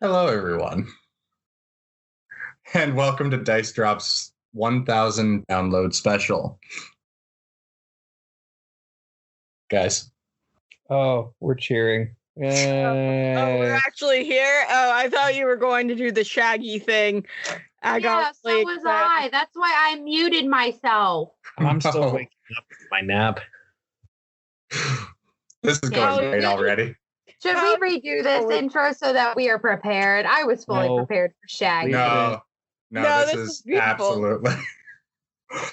Hello, everyone, and welcome to Dice Drop's 1000 download special. Guys. Oh, we're cheering. Oh, we're actually here? Oh, I thought you were going to do the Shaggy thing. So was I. That's why I muted myself. I'm still waking up from my nap. This is going great already. Should we redo this intro so that we are prepared? I was fully prepared for Shaggy. No, this is absolutely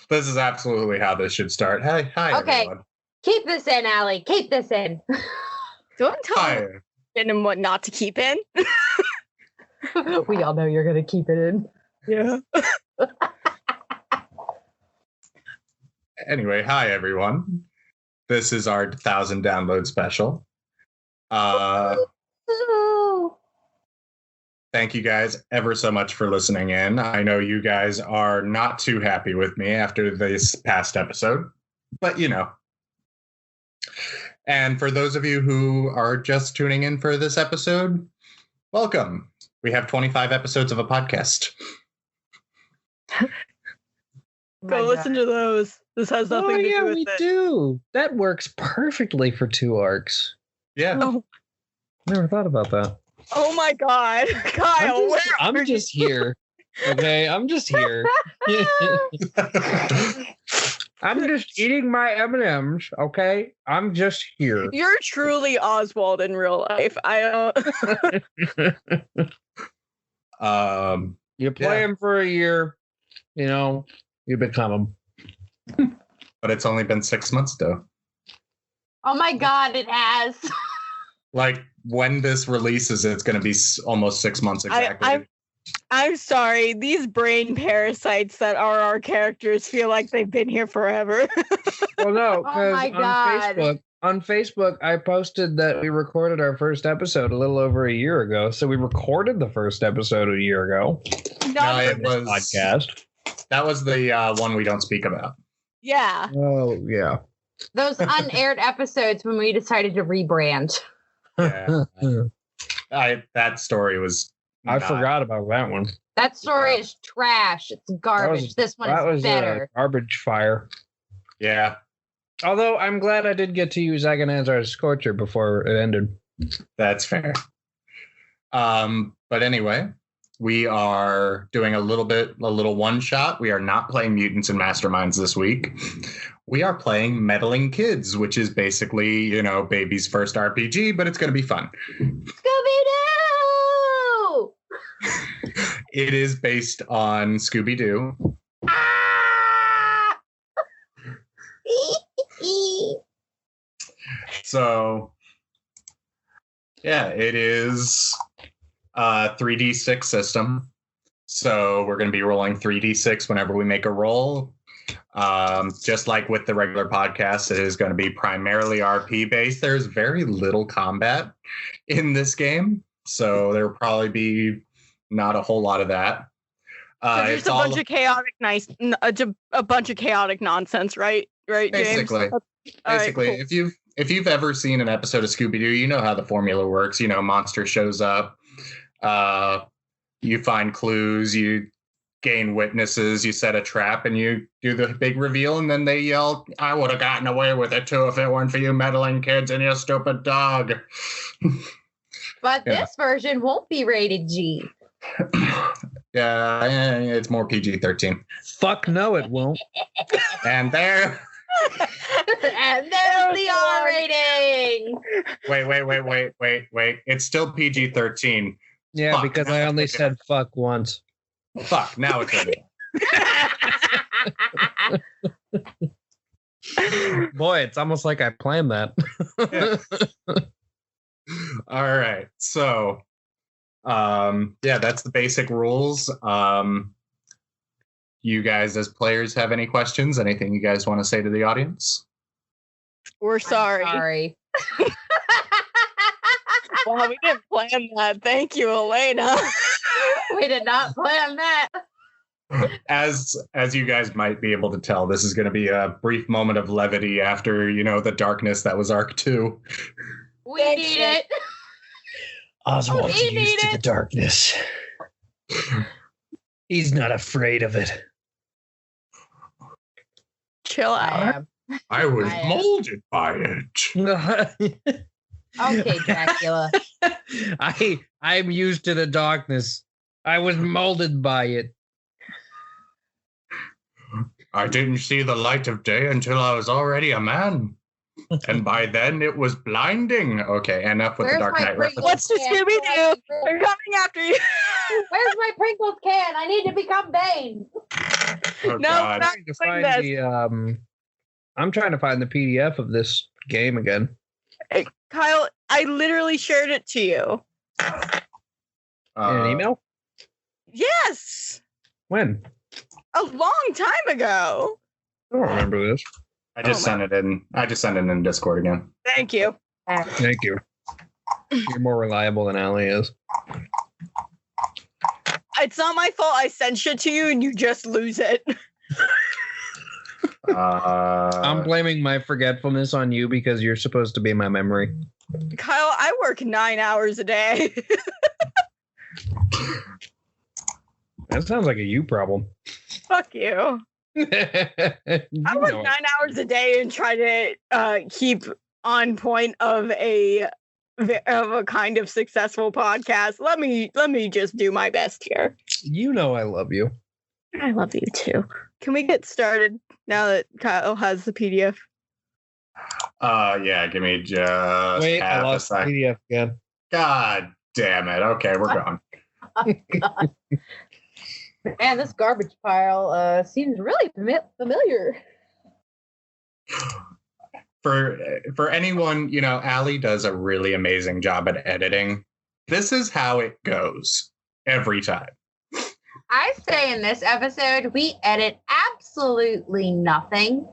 this is absolutely how this should start. Hi, everyone. Keep this in, Allie. Keep this in. Don't tell me and what not to keep in. We all know you're going to keep it in. Yeah. Anyway, hi, everyone. This is our 1000 download special. Thank you guys ever so much for listening in. I know you guys are not too happy with me after this past episode, but you know. And for those of you who are just tuning in for this episode, welcome. We have 25 episodes of a podcast. Go listen to those. This has nothing to do with it. We do. That works perfectly for 2 arcs. Yeah. Oh. Never thought about that. Oh my God, Kyle, I'm just here. Okay, I'm just here. I'm just eating my M&Ms. Okay, I'm just here. You're truly Oswald in real life. You play him for a year, you become him. But it's only been 6 months, though. Oh my God, it has. Like, when this releases, it's going to be almost 6 months exactly. I'm sorry. These brain parasites that are our characters feel like they've been here forever. Well, no, because on Facebook, I posted that we recorded our first episode a little over a year ago. So we recorded the first episode a year ago. No, it was podcast. That was the one we don't speak about. Yeah. Oh, yeah. Those unaired episodes when we decided to rebrand. Yeah. That story was. I forgot about that one. That story is trash. It's garbage. This one is better. Garbage fire. Yeah. Although I'm glad I did get to use Agonazar's Scorcher before it ended. That's fair. But anyway, we are doing a little one shot. We are not playing Mutants and Masterminds this week. We are playing Meddling Kids, which is basically, baby's first RPG, but it's going to be fun. Scooby-Doo! It is based on Scooby-Doo. Ah! So, yeah, it is a 3d6 system. So we're going to be rolling 3d6 whenever we make a roll. Just like with the regular podcast, it is going to be primarily RP based. There's very little combat in this game, so there will probably be not a whole lot of that. There's a bunch of chaotic nonsense, right? Right, James? Basically, right, cool. if you've ever seen an episode of Scooby-Doo, you know how the formula works. Monster shows up, you find clues, you gain witnesses, you set a trap, and you do the big reveal, and then they yell, "I would have gotten away with it too if it weren't for you meddling kids and your stupid dog." But this version won't be rated G. Yeah, it's more PG-13. Fuck no, it won't. And there. And there's the R rating. Wait. It's still PG-13. Yeah, fuck, because I only said fuck once. Fuck, now it's over. Boy, it's almost like I planned that. All right. So, that's the basic rules. You guys as players have any questions? Anything you guys want to say to the audience? We're sorry. Well, we didn't plan that. Thank you, Elena. We did not plan that. As you guys might be able to tell, this is going to be a brief moment of levity after, the darkness that was Arc 2. We need it. Oswald's used to the darkness. He's not afraid of it. Chill out. I was molded by it. Okay, Dracula. I'm used to the darkness. I was molded by it. I didn't see the light of day until I was already a man. And by then it was blinding. Okay, enough with the Dark Knight reference. What's the Scooby-Doo? They're coming after you. Where's my Pringles can? I need to become Bane. Oh, No, God. I'm trying to find the PDF of this game again. Hey, Kyle, I literally shared it to you. In an email? Yes. When? A long time ago. I don't remember this. I just sent it in. I just sent it in Discord again. Thank you. Thank you. You're more reliable than Allie is. It's not my fault I sent shit to you and you just lose it. I'm blaming my forgetfulness on you because you're supposed to be my memory. Kyle, I work 9 hours a day. That sounds like a you problem. Fuck you. I work 9 hours a day and try to keep on point of a kind of successful podcast. Let me just do my best here. You know I love you. I love you too. Can we get started now that Kyle has the PDF? Yeah, give me just wait. I half a lost the sec. PDF again. God damn it. Okay, we're gone. Oh, God. Man, this garbage pile seems really familiar. For anyone, you know, Allie does a really amazing job at editing. This is how it goes every time. I say in this episode, we edit absolutely nothing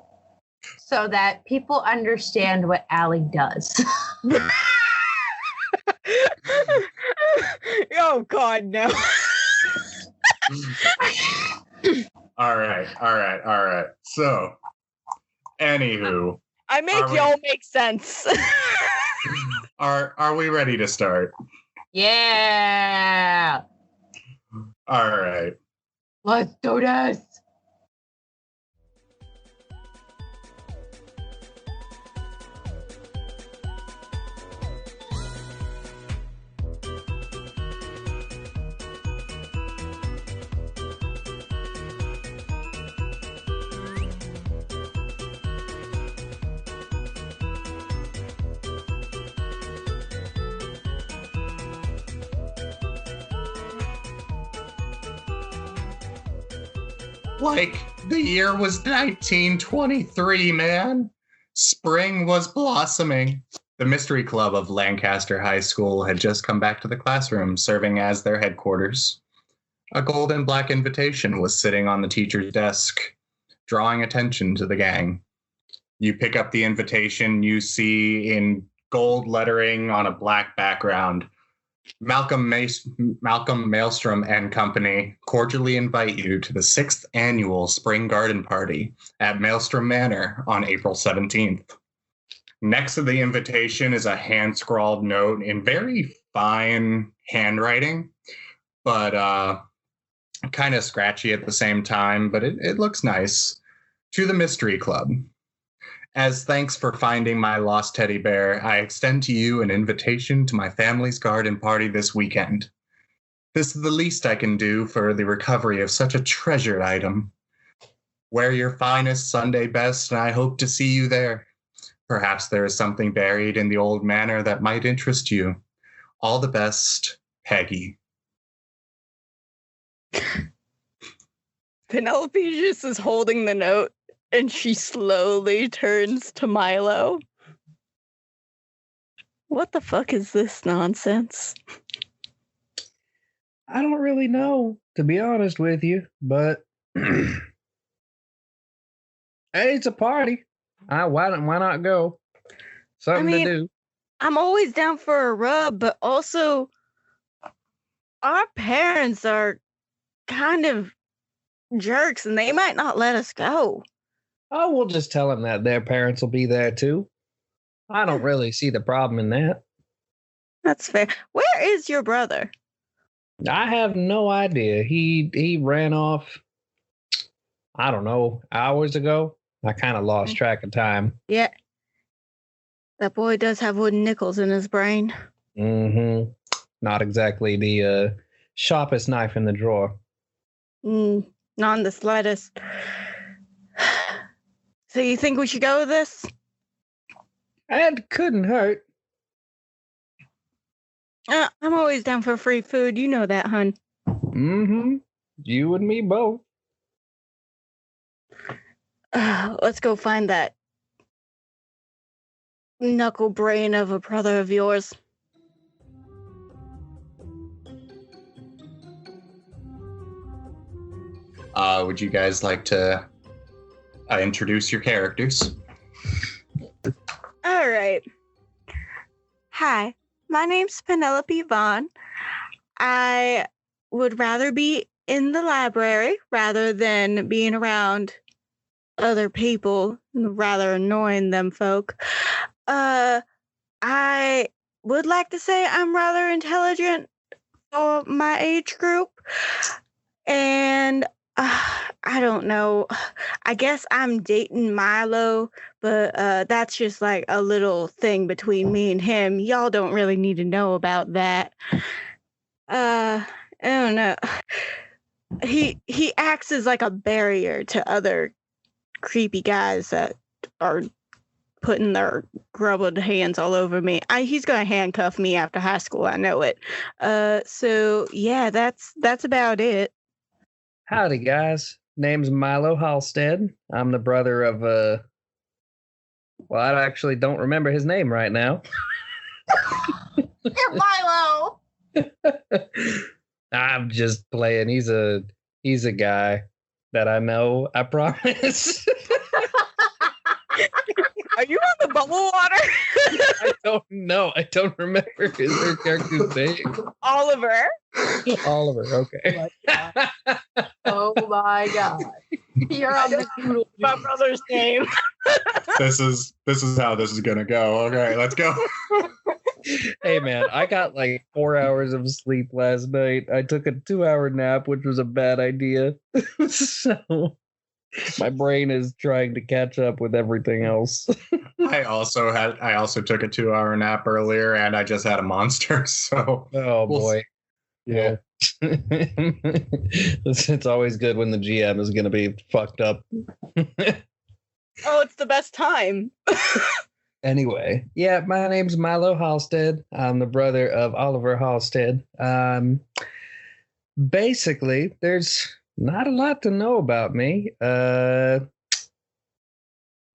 so that people understand what Allie does. Oh, God, no. All right. So, anywho, I make y'all make sense. Are we ready to start? Yeah. All right. Let's do this. Like, the year was 1923, man. Spring was blossoming. The Mystery Club of Lancaster High School had just come back to the classroom, serving as their headquarters. A gold and black invitation was sitting on the teacher's desk, drawing attention to the gang. You pick up the invitation, you see in gold lettering on a black background, Malcolm Maelstrom and Company cordially invite you to the 6th annual Spring Garden Party at Maelstrom Manor on April 17th. Next to the invitation is a hand-scrawled note in very fine handwriting, but kind of scratchy at the same time, but it looks nice. To the Mystery Club. As thanks for finding my lost teddy bear, I extend to you an invitation to my family's garden party this weekend. This is the least I can do for the recovery of such a treasured item. Wear your finest Sunday best, and I hope to see you there. Perhaps there is something buried in the old manor that might interest you. All the best, Peggy. Penelope just is holding the note. And she slowly turns to Milo. What the fuck is this nonsense? I don't really know, to be honest with you, but hey, it's a party. Why not go? Something to do. I'm always down for a rub, but also our parents are kind of jerks and they might not let us go. Oh, we'll just tell them that their parents will be there too. I don't really see the problem in that. That's fair. Where is your brother? I have no idea. He ran off, I don't know, hours ago. I kind of lost track of time. Yeah. That boy does have wooden nickels in his brain. Mm-hmm. Not exactly the sharpest knife in the drawer. Not in the slightest. So you think we should go with this? It couldn't hurt. I'm always down for free food. You know that, hun. Mm-hmm. You and me both. Let's go find that knuckle brain of a brother of yours. Would you guys like to introduce your characters? All right. Hi, my name's Penelope Vaughn. I would rather be in the library rather than being around other people, rather annoying them folk. I would like to say I'm rather intelligent for my age group. And I don't know. I guess I'm dating Milo, but that's just like a little thing between me and him. Y'all don't really need to know about that. I don't know. He acts as like a barrier to other creepy guys that are putting their grubbed hands all over me. He's gonna handcuff me after high school. I know it. So yeah, that's about it. Howdy, guys. Name's Milo Halstead. I'm the brother of well, I actually don't remember his name right now. You're Milo. I'm just playing. He's a guy that I know. I promise. Are you on the bubble water? I don't know. I don't remember her character's name. Oliver. Oliver. Okay. Oh my god. You're on the doodle. My brother's name. This is how this is gonna go. Okay, let's go. Hey man, I got like 4 hours of sleep last night. I took a 2-hour nap, which was a bad idea. So my brain is trying to catch up with everything else. I also took a 2-hour nap earlier, and I just had a monster. So boy. Yeah. It's always good when the GM is going to be fucked up. It's the best time. Anyway, yeah, my name's Milo Halstead. I'm the brother of Oliver Halstead. Basically, there's not a lot to know about me. I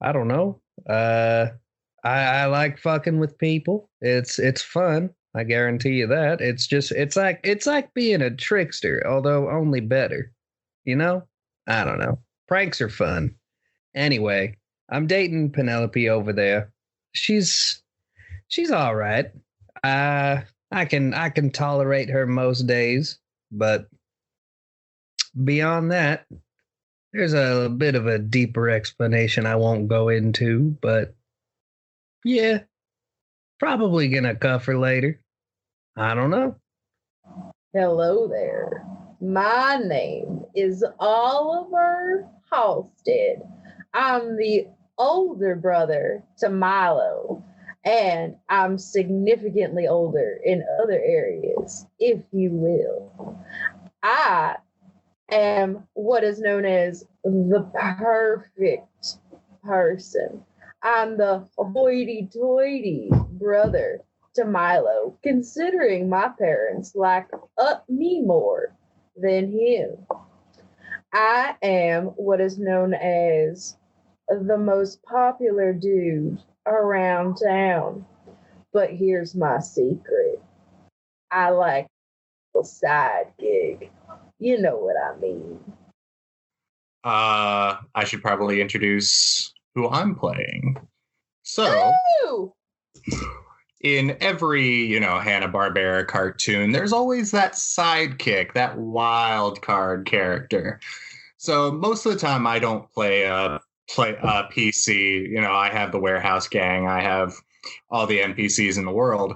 don't know. I like fucking with people. It's fun. I guarantee you that. It's like being a trickster, although only better. You know? I don't know. Pranks are fun. Anyway, I'm dating Penelope over there. She's all right. I can tolerate her most days, but beyond that, there's a bit of a deeper explanation I won't go into, but yeah, probably gonna cuff her later. I don't know. Hello there. My name is Oliver Halstead. I'm the older brother to Milo, and I'm significantly older in other areas, if you will. I am what is known as the perfect person. I'm the hoity-toity brother to Milo, considering my parents like me more than him. I am what is known as the most popular dude around town. But here's my secret. I like a side gig. You know what I mean. I should probably introduce who I'm playing. So, in every, Hanna-Barbera cartoon, there's always that sidekick, that wild card character. So most of the time I don't play a PC. I have the warehouse gang. I have all the NPCs in the world.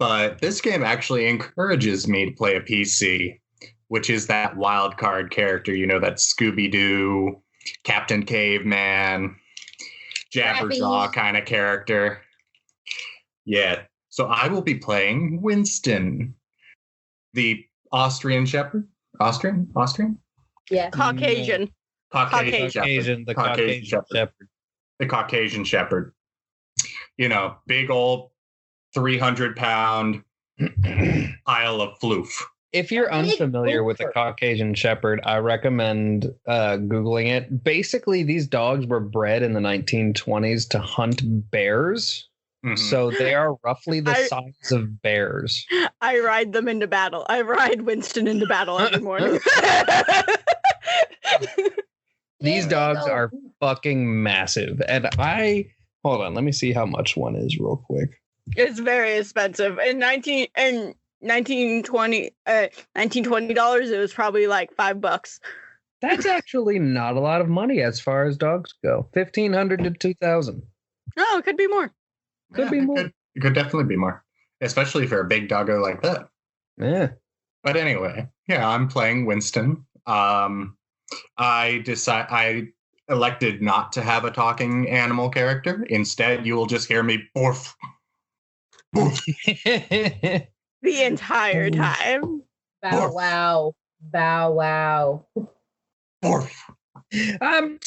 but this game actually encourages me to play a PC, which is that wild card character, that Scooby-Doo, Captain Caveman, Jabberjaw kind of character. Yeah. So I will be playing Winston, the Austrian Shepherd. Austrian? Yeah. Caucasian. Caucasian Shepherd. The Caucasian Shepherd. Big old 300-pound pile of floof. If you're unfamiliar with the Caucasian Shepherd, I recommend Googling it. Basically, these dogs were bred in the 1920s to hunt bears. Mm-hmm. So they are roughly the size of bears. I ride them into battle. I ride Winston into battle every morning. These dogs are fucking massive. And hold on, let me see how much one is real quick. It's very expensive. In $1920, it was probably like $5. That's actually not a lot of money as far as dogs go. $1,500 to $2,000. Oh, it could be more. Could be more. It could definitely be more, especially for a big doggo like that. Yeah. But anyway, I'm playing Winston. I elected not to have a talking animal character. Instead, you will just hear me borf. The entire time. Bow wow. Bow wow. Borf. I'm a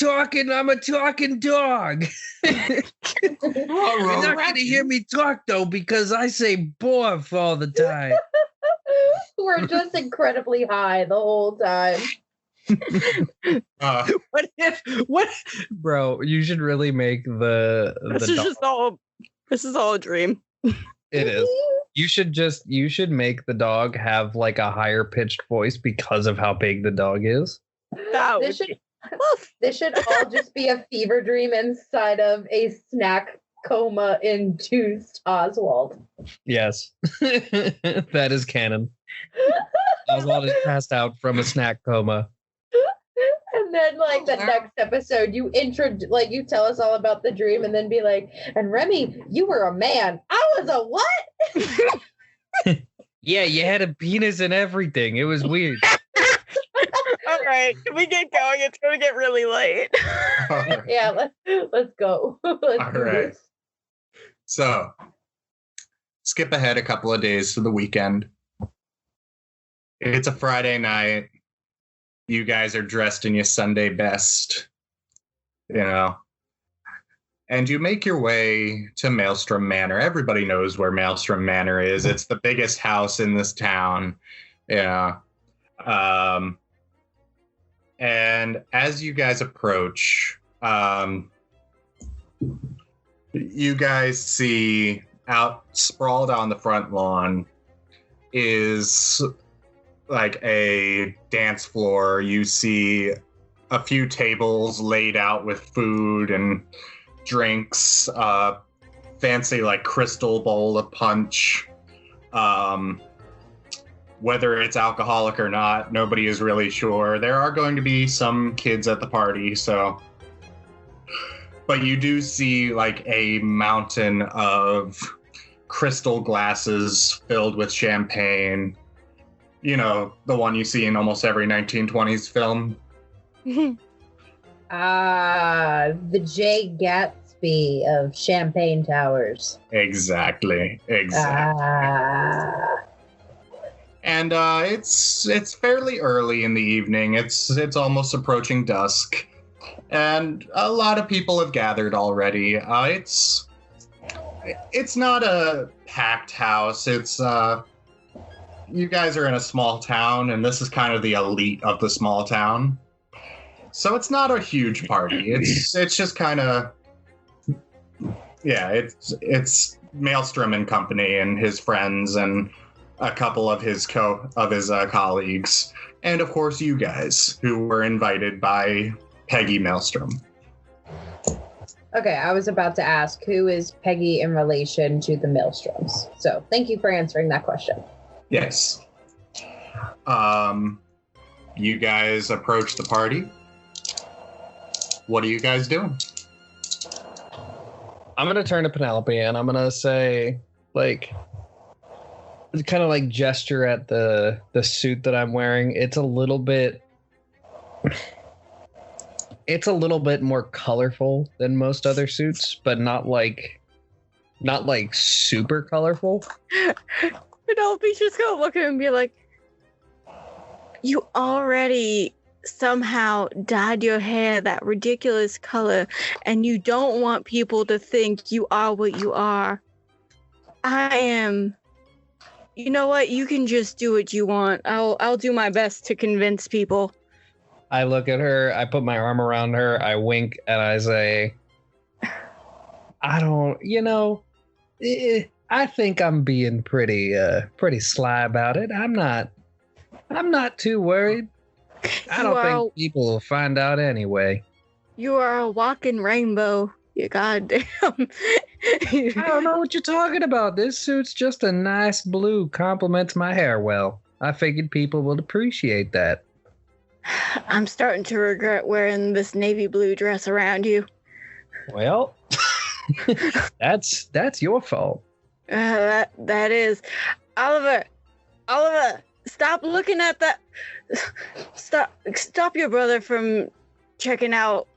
talking dog. You're not going to hear me talk, though, because I say borf all the time. We're just incredibly high the whole time. Bro, you should really make this is all a dream. It is. You should make the dog have like a higher pitched voice because of how big the dog is. This should all just be a fever dream inside of a snack coma induced Oswald. Yes. That is canon. Oswald is passed out from a snack coma. And then the next episode you tell us all about the dream and then be like, and Remy, you were a man. I was a what? Yeah, you had a penis and everything. It was weird. All right, can we get going? It's going to get really late. Right. Yeah, let's go. All right. So, skip ahead a couple of days to the weekend. It's a Friday night. You guys are dressed in your Sunday best, and you make your way to Maelstrom Manor. Everybody knows where Maelstrom Manor is. It's the biggest house in this town. Yeah. And as you guys approach, you guys see out sprawled on the front lawn is like a dance floor. You see a few tables laid out with food and drinks, fancy like crystal bowl of punch. Whether it's alcoholic or not, nobody is really sure. There are going to be some kids at the party, but you do see like a mountain of crystal glasses filled with champagne. The one you see in almost every 1920s film. The Jay Gatsby of Champagne Towers. Exactly. And it's fairly early in the evening. It's almost approaching dusk, and a lot of people have gathered already. It's not a packed house. It's you guys are in a small town, and this is kind of the elite of the small town. So it's not a huge party. It's just kind of it's Maelstrom and company and his friends and a couple of his colleagues, and of course you guys who were invited by Peggy Maelstrom. Okay, I was about to ask, who is Peggy in relation to the Maelstroms? So thank you for answering that question. Yes. You guys approach the party. What are you guys doing? I'm going to turn to Penelope and I'm going to say, kind of like gesture at the suit that I'm wearing. It's a little bit more colorful than most other suits, but not like super colorful. Penelope's just gonna look at him and be like, you already somehow dyed your hair that ridiculous color, and you don't want people to think you are what you are. I am. You know what? You can just do what you want. I'll do my best to convince people. I look at her, I put my arm around her, I wink, and I say, I don't, I think I'm being pretty sly about it. I'm not too worried. I don't think people will find out anyway. You are a walking rainbow. You goddamn. I don't know what you're talking about. This suit's just a nice blue, compliments my hair well. I figured people would appreciate that. I'm starting to regret wearing this navy blue dress around you. Well, that's your fault. That is. Oliver, stop looking at that. Stop your brother from checking out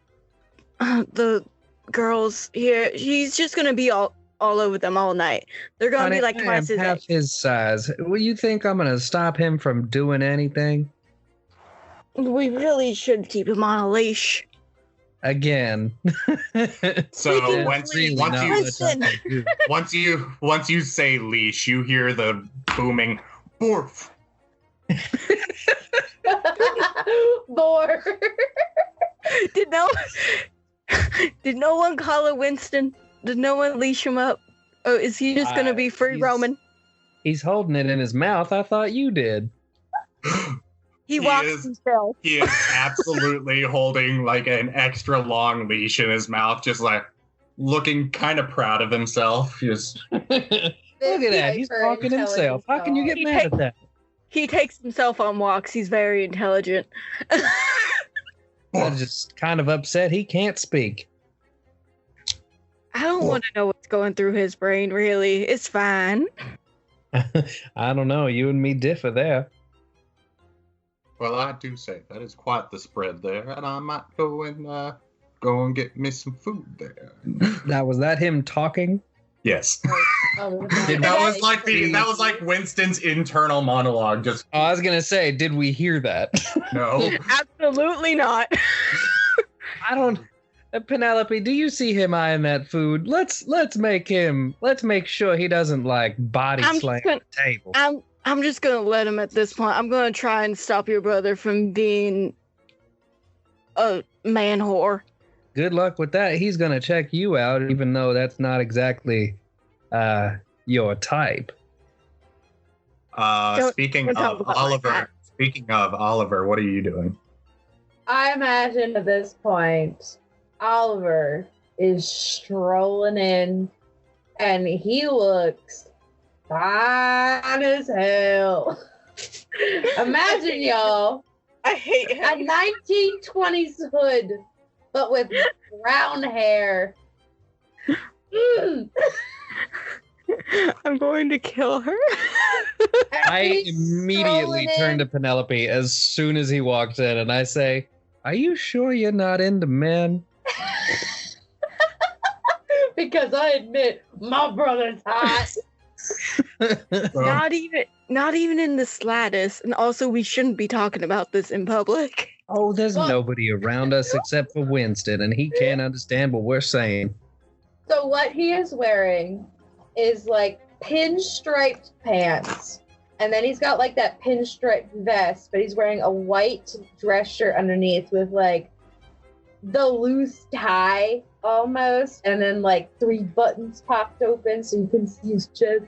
the girls here. He's just gonna be all over them all night. They're gonna be like twice his half age. his size. Well, you think I'm gonna stop him from doing anything? We really should keep him on a leash. Again. So once you say leash, you hear the booming borf. More. Did no one call her Winston? Did no one leash him up? Oh, is he just gonna be free roaming? He's holding it in his mouth. I thought you did. He walks himself. He is absolutely holding like an extra long leash in his mouth, just like looking kind of proud of himself. Just look at that. He's talking himself. How can you get mad at that? He takes himself on walks. He's very intelligent. I'm just kind of upset he can't speak. I don't want to know what's going through his brain, really. It's fine. I don't know. You and me differ there. Well, I do say that is quite the spread there, and I might go and get me some food there. Now, was that him talking? Yes. That was like Winston's internal monologue. Just. Oh, I was gonna say, did we hear that? No. Absolutely not. I don't. Penelope, do you see him eyeing that food? Let's make sure he doesn't like body slam the table. I'm just gonna let him at this point. I'm gonna try and stop your brother from being a man whore. Good luck with that. He's gonna check you out, even though that's not exactly your type. Speaking of Oliver, what are you doing? I imagine at this point, Oliver is strolling in, and he looks fine as hell. Imagine, y'all, I hate a him. 1920s hood, but with brown hair. I'm going to kill her. I immediately turn to Penelope as soon as he walks in, and I say, "Are you sure you're not into men?" Because I admit, my brother's hot. Not even in the slightest. And also, we shouldn't be talking about this in public. Oh, there's nobody around us except for Winston, and he can't understand what we're saying. So what he is wearing is like pinstriped pants, and then he's got like that pinstriped vest, but he's wearing a white dress shirt underneath with like the loose tie almost, and then like 3 buttons popped open so you can see his chest.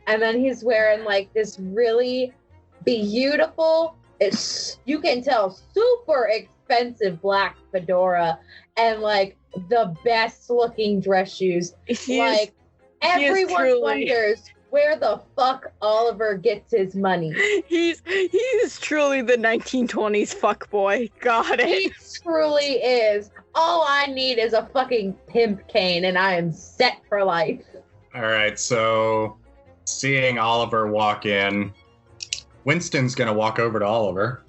And then he's wearing like this really beautiful, you can tell, super expensive black fedora and like the best looking dress shoes. Everyone wonders where the fuck Oliver gets his money. He's truly the 1920s fuckboy. Got it. He truly is. All I need is a fucking pimp cane and I am set for life. All right, so seeing Oliver walk in, Winston's going to walk over to Oliver.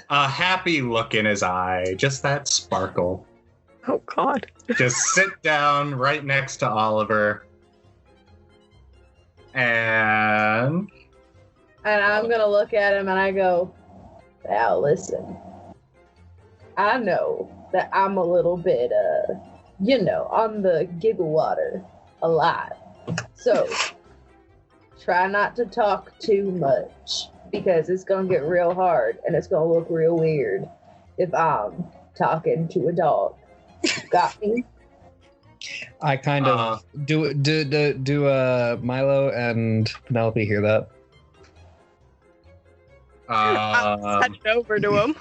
A happy look in his eye, just that sparkle. Oh, God. Just sit down right next to Oliver. And I'm going to look at him and I go, now listen. I know that I'm a little bit, on the giggle water a lot. So, try not to talk too much because it's going to get real hard and it's going to look real weird if I'm talking to a dog. Got me? I kind of do Milo and Penelope hear that? I'll touch over to him.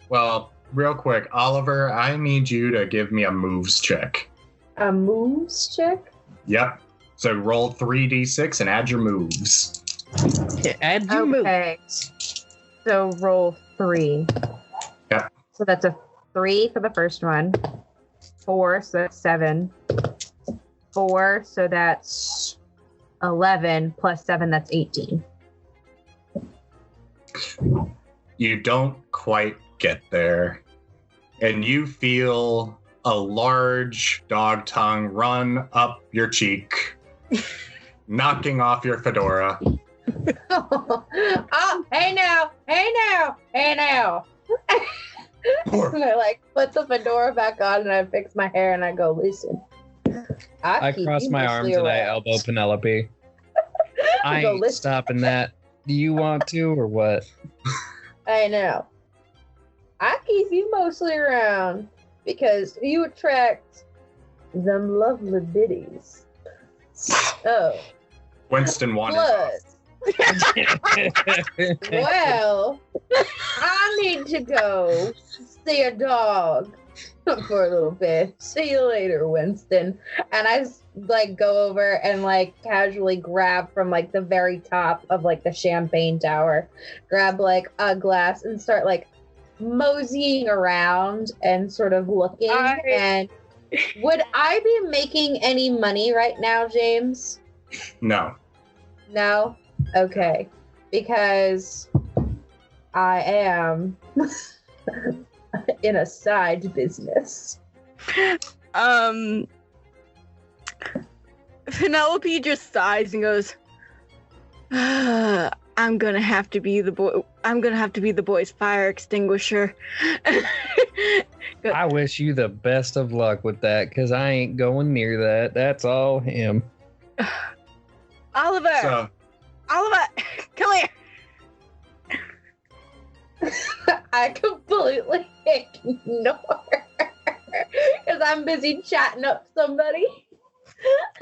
Well, real quick, Oliver, I need you to give me a moves check. A moves check? Yep. So roll 3d6 and add your moves. Add your moves. Okay. So roll 3. Yep. So that's a 3 for the first one. 4, so that's 7. 4, so that's 11. Plus 7, that's 18. You don't quite get there. And you feel a large dog tongue run up your cheek, knocking off your fedora. Oh, hey now. And I like put the fedora back on and I fix my hair and I go, listen. I cross my arms and I elbow Penelope. I ain't stopping that. Do you want to or what? I know. I keep you mostly around because you attract them lovely biddies. Oh. Winston wanted Plus. Well, I need to go see a dog for a little bit. See you later, Winston. And I go over and casually grab from the very top of the champagne tower, grab a glass and start moseying around and sort of looking. And would I be making any money right now, James? No. No? Okay. Because I am in a side business. Penelope just sighs and goes, I'm gonna have to be the boy's fire extinguisher. I wish you the best of luck with that, because I ain't going near that. That's all him. Oliver, come here. I completely ignore because I'm busy chatting up somebody.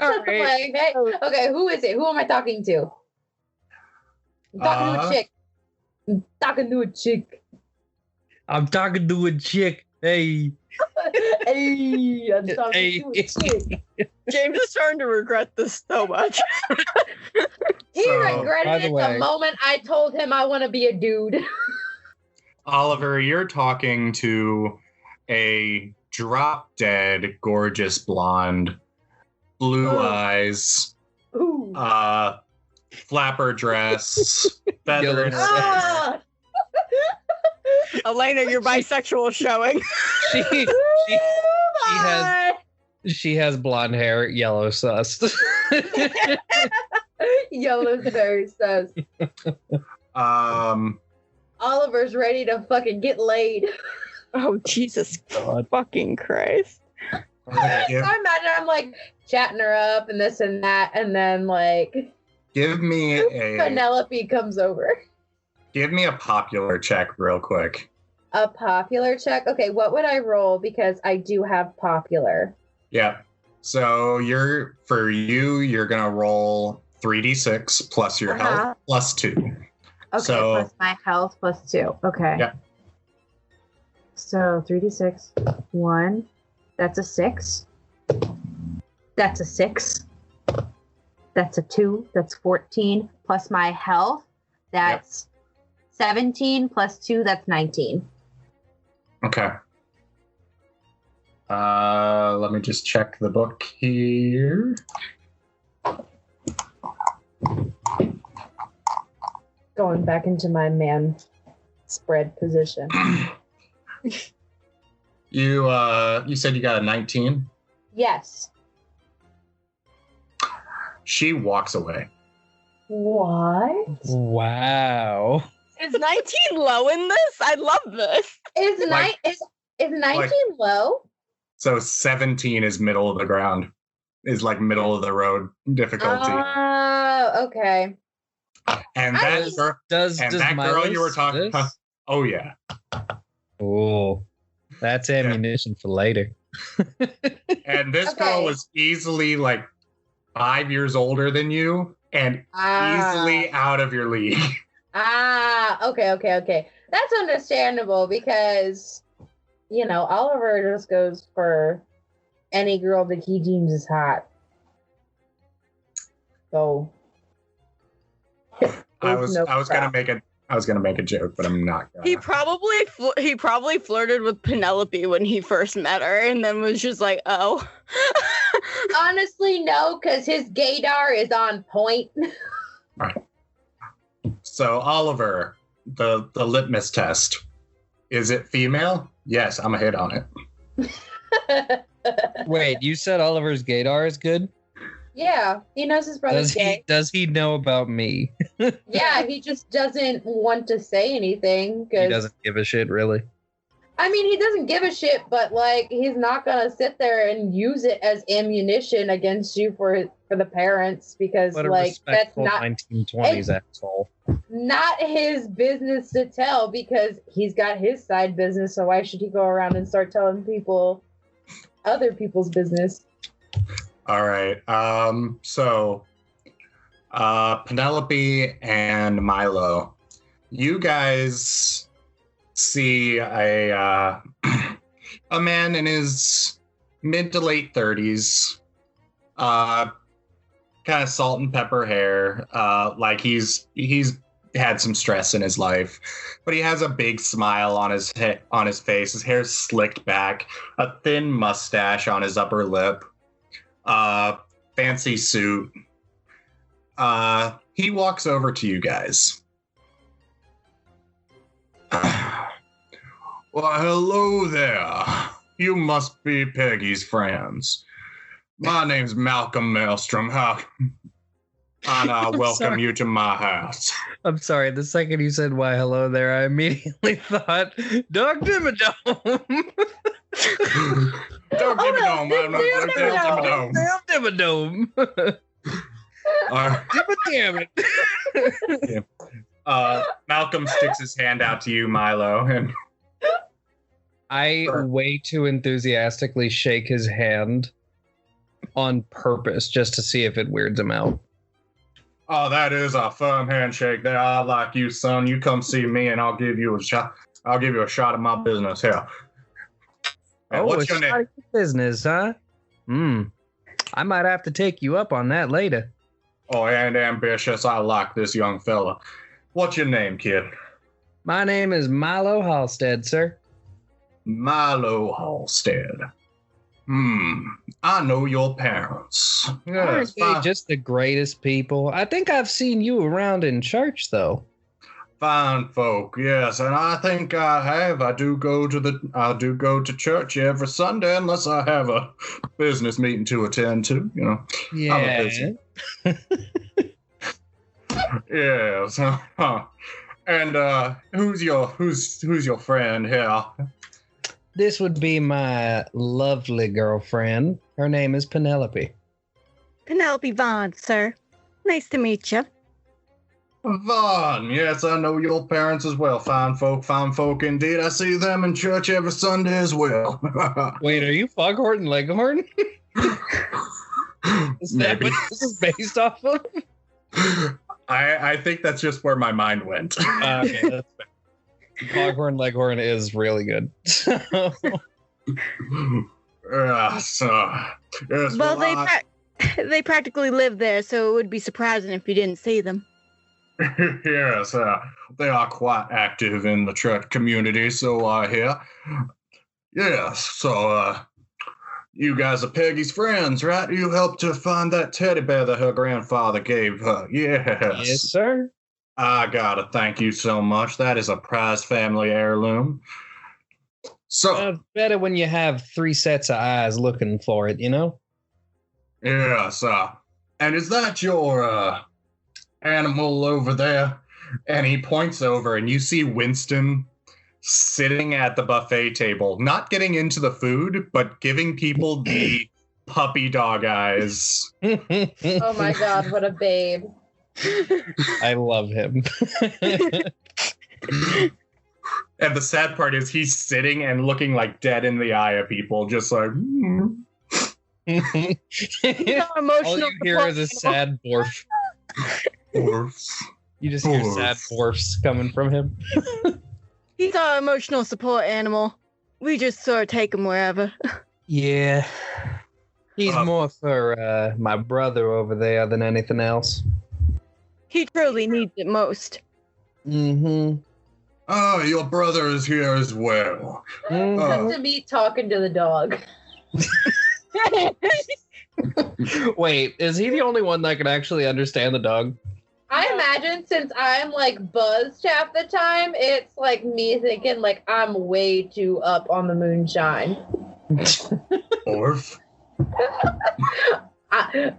All right. Hey, okay, who is it? Who am I talking to? I'm talking to a chick. I'm talking to a chick. I'm talking to a chick. Hey. Hey, I'm talking to a chick. James is starting to regret this so much. He regretted it the moment I told him I want to be a dude. Oliver, you're talking to a drop-dead, gorgeous blonde, blue eyes, flapper dress, feather in her hair. Elena, your bisexual showing. She has blonde hair, yellow sus. Yellow's very sus. Oliver's ready to fucking get laid. Oh, Jesus God. Fucking Christ. So I imagine I'm chatting her up and this and that, and then give me a Penelope comes over. Give me a popular check real quick. A popular check? Okay, what would I roll? Because I do have popular. Yeah. So you're gonna roll 3d6 plus your health plus 2. Okay, so, plus my health plus 2. Okay. Yeah. So 3d6. 1. That's a 6. That's a 6. That's a 2. That's 14. Plus my health. That's 17 plus 2. That's 19. Okay. Let me just check the book here. Going back into my man spread position. You said you got a 19? Yes. She walks away. What? Wow. Is 19 low in this? I love this. Is 19 low? So 17 is middle of the ground. Is like middle of the road difficulty. Oh, okay. And I that mean, girl, Does that Milo girl you were talking. this? Oh yeah. Oh, that's ammunition for later. And this girl Okay. was easily like 5 years older than you, and easily out of your league. Okay. That's understandable because, Oliver just goes for any girl that he deems is hot. So I was gonna make a joke, but I'm not gonna. He probably flirted with Penelope when he first met her, and then was just like, "Oh." honestly, no, because his gaydar is on point. Right. So Oliver, the litmus test. Is it female? Yes, I'm a hit on it. Wait, you said Oliver's gaydar is good? Yeah, he knows his brother's gay. Does he know about me? Yeah, he just doesn't want to say anything. He doesn't give a shit, really. I mean, he doesn't give a shit, but he's not gonna sit there and use it as ammunition against you for the parents because What a that's respectful not 1920s asshole. not his business to tell because he's got his side business. So why should he go around and start telling people other people's business? All right. So Penelope and Milo, you guys see a man in his mid to late 30s, kind of salt and pepper hair, like he's had some stress in his life, but he has a big smile on his face. His hair's slicked back, a thin mustache on his upper lip, fancy suit. He walks over to you guys. Well, hello there. You must be Peggy's friends. My name's Malcolm Maelstrom. And I welcome you to my house. I'm sorry, the second you said why hello there, I immediately thought Doug Dimmadome. Don't give a dome. Dimmadome. All Damn it. Malcolm sticks his hand out to you, Milo, and I way too enthusiastically shake his hand on purpose just to see if it weirds him out. oh, that is a firm handshake there. I like you, son. You come see me, and I'll give you a shot. I'll give you a shot at my business here. And what's your name? Business, huh? I might have to take you up on that later. Oh, and ambitious. I like this young fella. What's your name, kid? My name is Milo Halstead, sir. Milo Halstead. I know your parents. Aren't they just the greatest people? I think I've seen you around in church, though. Fine folk, yes, and I think I have. I do go to church every Sunday unless I have a business meeting to attend to. Yeah. Yes. And who's your friend here? This would be my lovely girlfriend. Her name is Penelope. Penelope Vaughn, sir. Nice to meet you. Vaughn, yes, I know your parents as well. Fine folk indeed. I see them in church every Sunday as well. Wait, are you Foghorn Leghorn? Is that Maybe. what this is based off of? I think that's just where my mind went. Okay, that's fair. Foghorn Leghorn is really good. Yes, Well, they practically live there, so it would be surprising if you didn't see them. yes, they are quite active in the church community, so I hear. Yes, so You guys are Peggy's friends, right? You helped her find that teddy bear that her grandfather gave her. Yes. Yes, sir. I gotta thank you so much. That is a prized family heirloom. So Better when you have 3 sets of eyes looking for it, you know? yes, and is that your animal over there? And he points over, and you see Winston sitting at the buffet table, not getting into the food, but giving people the puppy dog eyes. Oh my god, what a babe. I love him. And the sad part is he's sitting and looking like dead in the eye of people, just like... All you hear is a sad dwarf. You just hear sad dwarfs coming from him. He's our emotional support animal. We just sort of take him wherever. Yeah. He's more for my brother over there than anything else. He truly needs it most. Mm-hmm. Oh, your brother is here as well. Just to me talking to the dog. Wait, is he the only one that can actually understand the dog? I imagine since I'm like buzzed half the time, it's like me thinking like I'm way too up on the moonshine. Orf.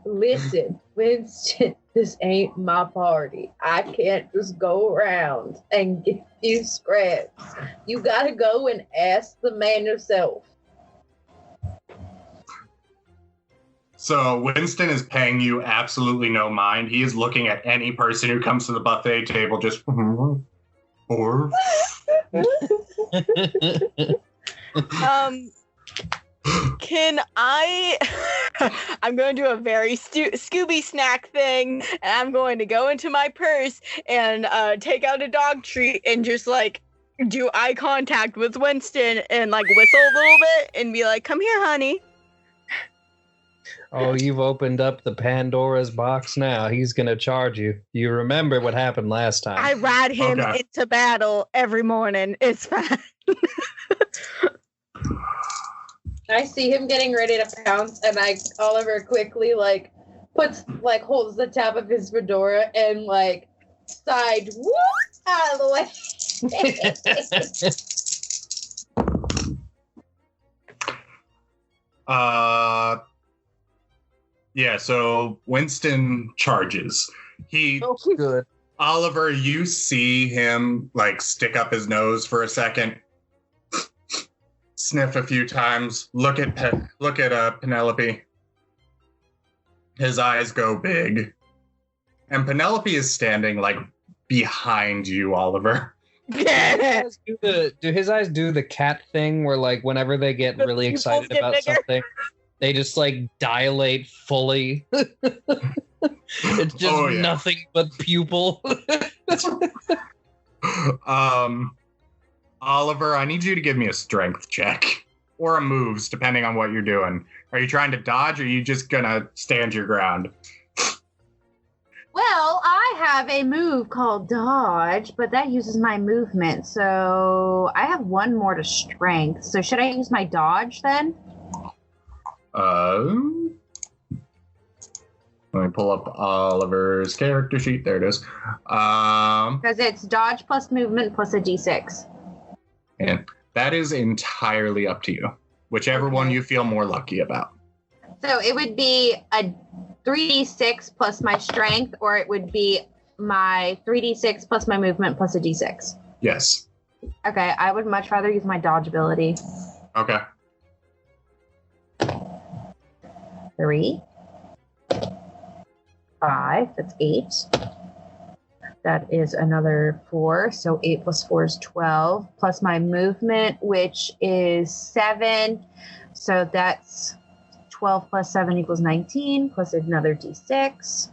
Listen, Winston, this ain't my party. I can't just go around and give you scraps. You gotta go and ask the man yourself. So Winston is paying you absolutely no mind. He is looking at any person who comes to the buffet table just... Orf. Can I... I'm going to do a very Scooby snack thing, and I'm going to go into my purse and take out a dog treat and just, like, do eye contact with Winston and, like, whistle a little bit and be like, come here, honey. Oh, you've opened up the Pandora's box now. He's going to charge you. You remember what happened last time. I ride him into battle every morning. It's fine. I see him getting ready to pounce, and Oliver quickly holds the top of his fedora and side whoop out of the way. Yeah, so Winston charges. Good. Oliver, you see him stick up his nose for a second, sniff a few times, look at Penelope. His eyes go big. And Penelope is standing behind you, Oliver. Do his eyes do the cat thing where whenever they get really excited about something, they just dilate fully? It's just nothing but pupil. Oliver, I need you to give me a strength check or a moves, depending on what you're doing. Are you trying to dodge, or are you just gonna stand your ground? Well, I have a move called dodge, but that uses my movement, so I have 1 more to strength. So should I use my dodge then? Let me pull up Oliver's character sheet. There it is. Because it's dodge plus movement plus a d6. And that is entirely up to you. Whichever one you feel more lucky about. So it would be a 3d6 plus my strength, or it would be my 3d6 plus my movement plus a d6. Yes. Okay, I would much rather use my dodge ability. Okay. 3, 5, that's 8. That is another 4, so 8 plus 4 is 12, plus my movement, which is 7, so that's 12 plus 7 equals 19, plus another d6.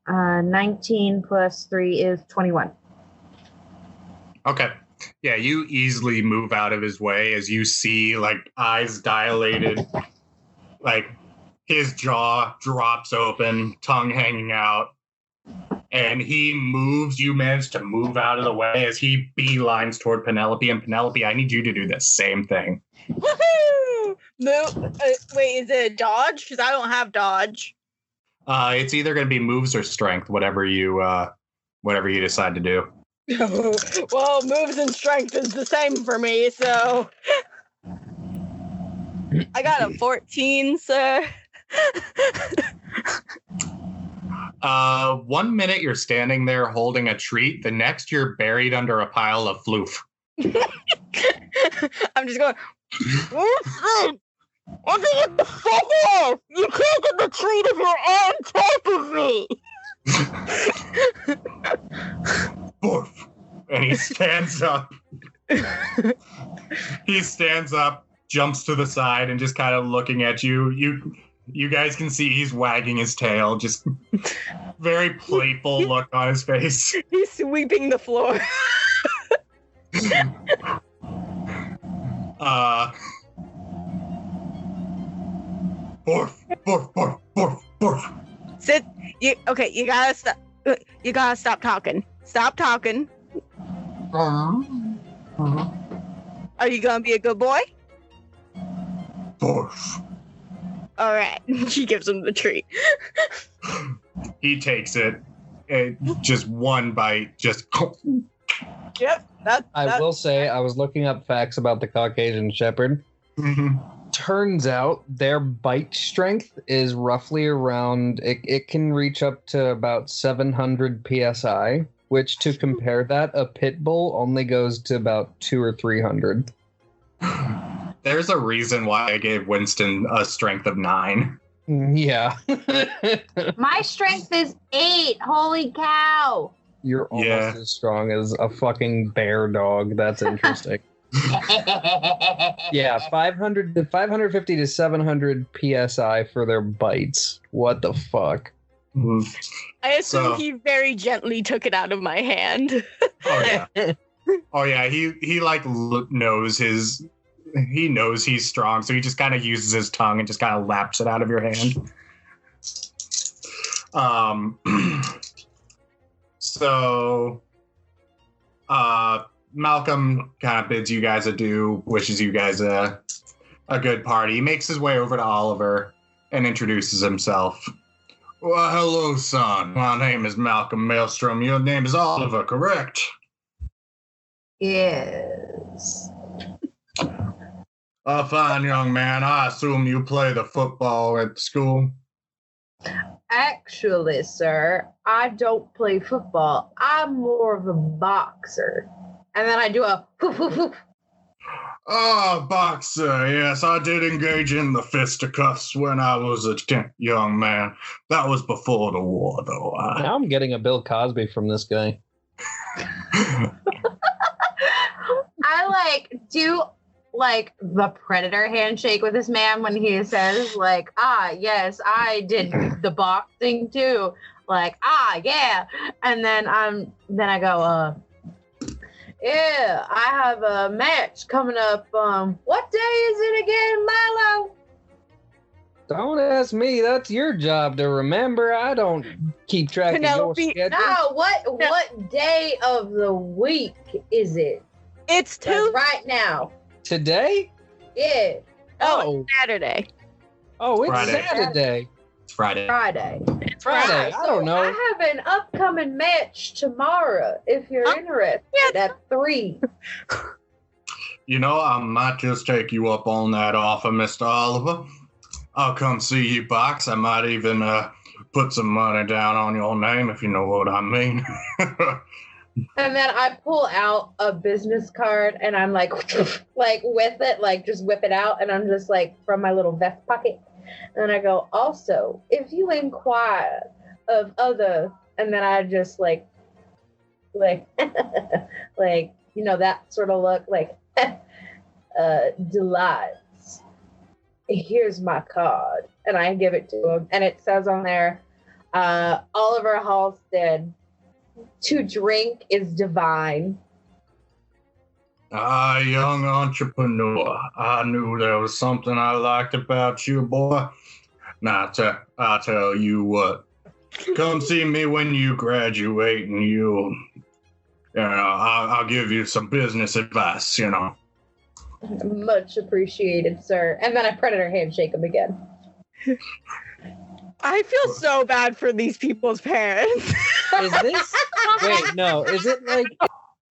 19 plus 3 is 21. Okay. Yeah, you easily move out of his way as you see, eyes dilated, his jaw drops open, tongue hanging out. and he moves. You manage to move out of the way as he beelines toward Penelope. And Penelope, I need you to do the same thing. Woohoo! Move. Wait, is it a dodge? Because I don't have dodge. It's either going to be moves or strength, whatever you decide to do. Well, moves and strength is the same for me, so I got a 14, sir. 1 minute you're standing there holding a treat. The next you're buried under a pile of floof. I'm just going. Winston, what the fuck off? You can't get the treat if you're on top of me. Borf. And he stands up. He stands up, jumps to the side, and just kind of looking at you. You guys can see he's wagging his tail, just very playful look on his face. He's sweeping the floor. Borf, borf, borf, borf, borf. Sit. You gotta stop. You gotta stop talking. Stop talking. Are you gonna be a good boy? Borf. All right. She gives him the treat. He takes it. Just one bite. Just. Yep. I will say, I was looking up facts about the Caucasian Shepherd. Mm-hmm. Turns out their bite strength is roughly around, it can reach up to about 700 psi, which to compare that, a pit bull only goes to about 200 or 300. There's a reason why I gave Winston a strength of 9. Yeah. My strength is 8. Holy cow. You're almost as strong as a fucking bear dog. That's interesting. Yeah, 550 to 700 psi for their bites. What the fuck? I assume he very gently took it out of my hand. Oh yeah. Oh yeah. He like knows his. He knows he's strong, so he just kind of uses his tongue and just kind of laps it out of your hand. So, Malcolm kind of bids you guys adieu, wishes you guys a good party. He makes his way over to Oliver and introduces himself. Well, hello, son. My name is Malcolm Maelstrom. Your name is Oliver, correct? Yes. A fine young man. I assume you play the football at school? Actually, sir, I don't play football. I'm more of a boxer. And then I do a whoop, whoop, whoop. Oh, boxer, yes. I did engage in the fisticuffs when I was a young man. That was before the war, though. Now I'm getting a Bill Cosby from this guy. I do the predator handshake with this man when he says yes, I did the boxing too, yeah, and then I go yeah, I have a match coming up. What day is it again, Milo? Don't ask me. That's your job to remember. I don't keep track Penelope, of your schedule. No, what day of the week is it? It's Tuesday. Right now. Today? Yeah. Oh, it's Saturday. Oh, it's Friday. Saturday. It's Friday. Friday. Friday. I don't know. I have an upcoming match tomorrow if you're interested at 3. You know, I might just take you up on that offer, Mr. Oliver. I'll come see you box. I might even put some money down on your name, if you know what I mean. And then I pull out a business card and I'm with it, just whip it out. And I'm just from my little vest pocket. And I go, also, if you inquire of other, and then I just that sort of look delights. Here's my card. And I give it to him. And it says on there, Oliver Halstead, to drink is divine. Young entrepreneur. I knew there was something I liked about you, boy. Now, I'll tell you what. Come see me when you graduate, and I'll give you some business advice. Much appreciated, sir. And then I predator handshake him again. I feel so bad for these people's parents. Is this? Wait, no. Is it like?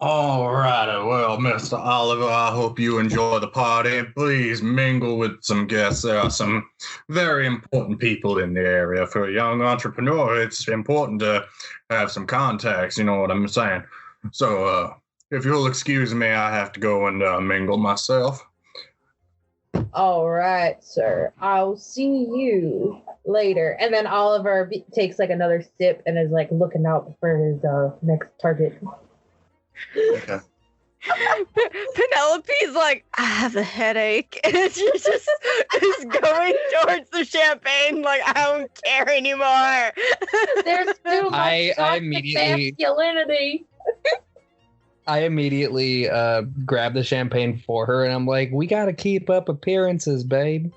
All right, well, Mr. Oliver, I hope you enjoy the party. Please mingle with some guests. There are some very important people in the area. For a young entrepreneur, it's important to have some contacts, you know what I'm saying? So, if you'll excuse me, I have to go and mingle myself. All right, sir. I'll see you later. And then Oliver takes like another sip and is like looking out for his next target. Okay. Penelope's like, I have a headache. And she's just is going towards the champagne like, I don't care anymore. There's too much masculinity. I immediately grab the champagne for her, and I'm like, we got to keep up appearances, babe.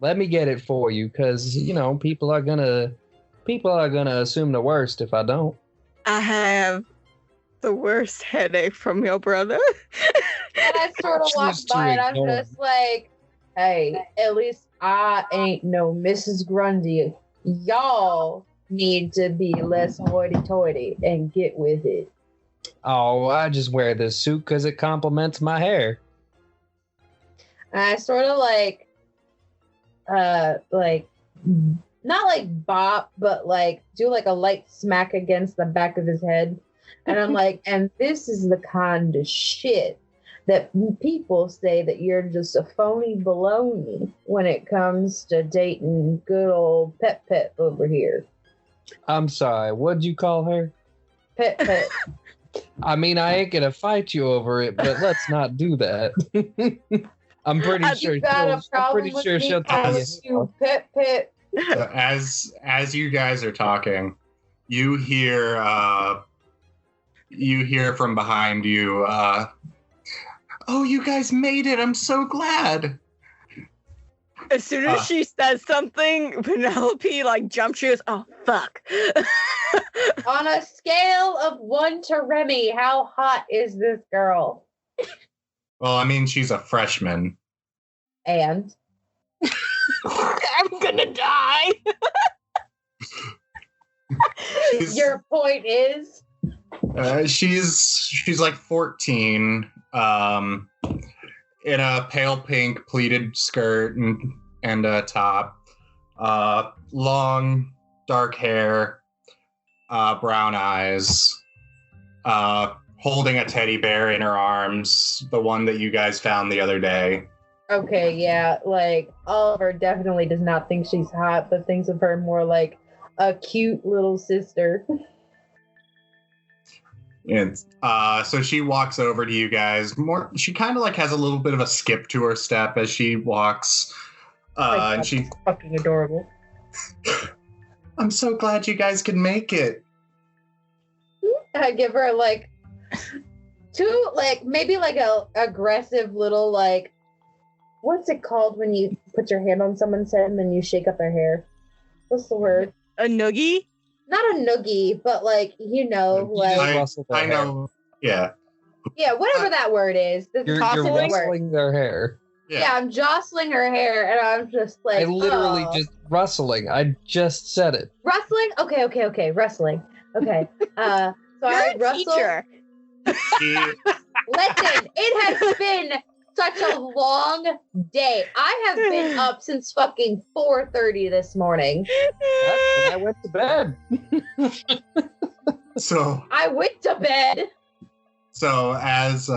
Let me get it for you, because, people are gonna assume the worst if I don't. I have the worst headache from your brother. And I sort of walk by and I'm just like, hey, at least I ain't no Mrs. Grundy. Y'all need to be less hoity-toity and get with it. Oh, I just wear this suit because it complements my hair. And I sort of not like bop, but like do like a light smack against the back of his head. And I'm like, and this is the kind of shit that people say that you're just a phony baloney when it comes to dating good old Pet over here. I'm sorry, what'd you call her? Pet. I mean, I ain't gonna fight you over it, but let's not do that. I'm pretty sure she'll tell you. Pet. So as you guys are talking, you hear from behind you, oh, you guys made it. I'm so glad. As soon as she says something, Penelope jumps. She goes, oh, fuck. On a scale of 1 to Remy, how hot is this girl? Well, I mean, she's a freshman. And? I'm gonna die. Your point is? She's like 14, in a pale pink pleated skirt and a top, long dark hair, brown eyes, holding a teddy bear in her arms, the one that you guys found the other day. Okay, yeah, Oliver definitely does not think she's hot, but thinks of her more like a cute little sister. And so she walks over to you guys. She kind of has a little bit of a skip to her step as she walks. And she's fucking adorable. I'm so glad you guys could make it. I give her two maybe a aggressive little what's it called when you put your hand on someone's head and then you shake up their hair? What's the word? A noogie? Not a noogie, but I know. Yeah. Yeah, whatever that word is. You're rustling their hair. Yeah, I'm jostling her hair, and I'm just like, I literally just rustling. I just said it. Rustling? Okay. Rustling. Okay. So I rustle. Listen, it has been such a long day. I have been up since fucking 4:30 this morning. I went to bed. So I went to bed. So as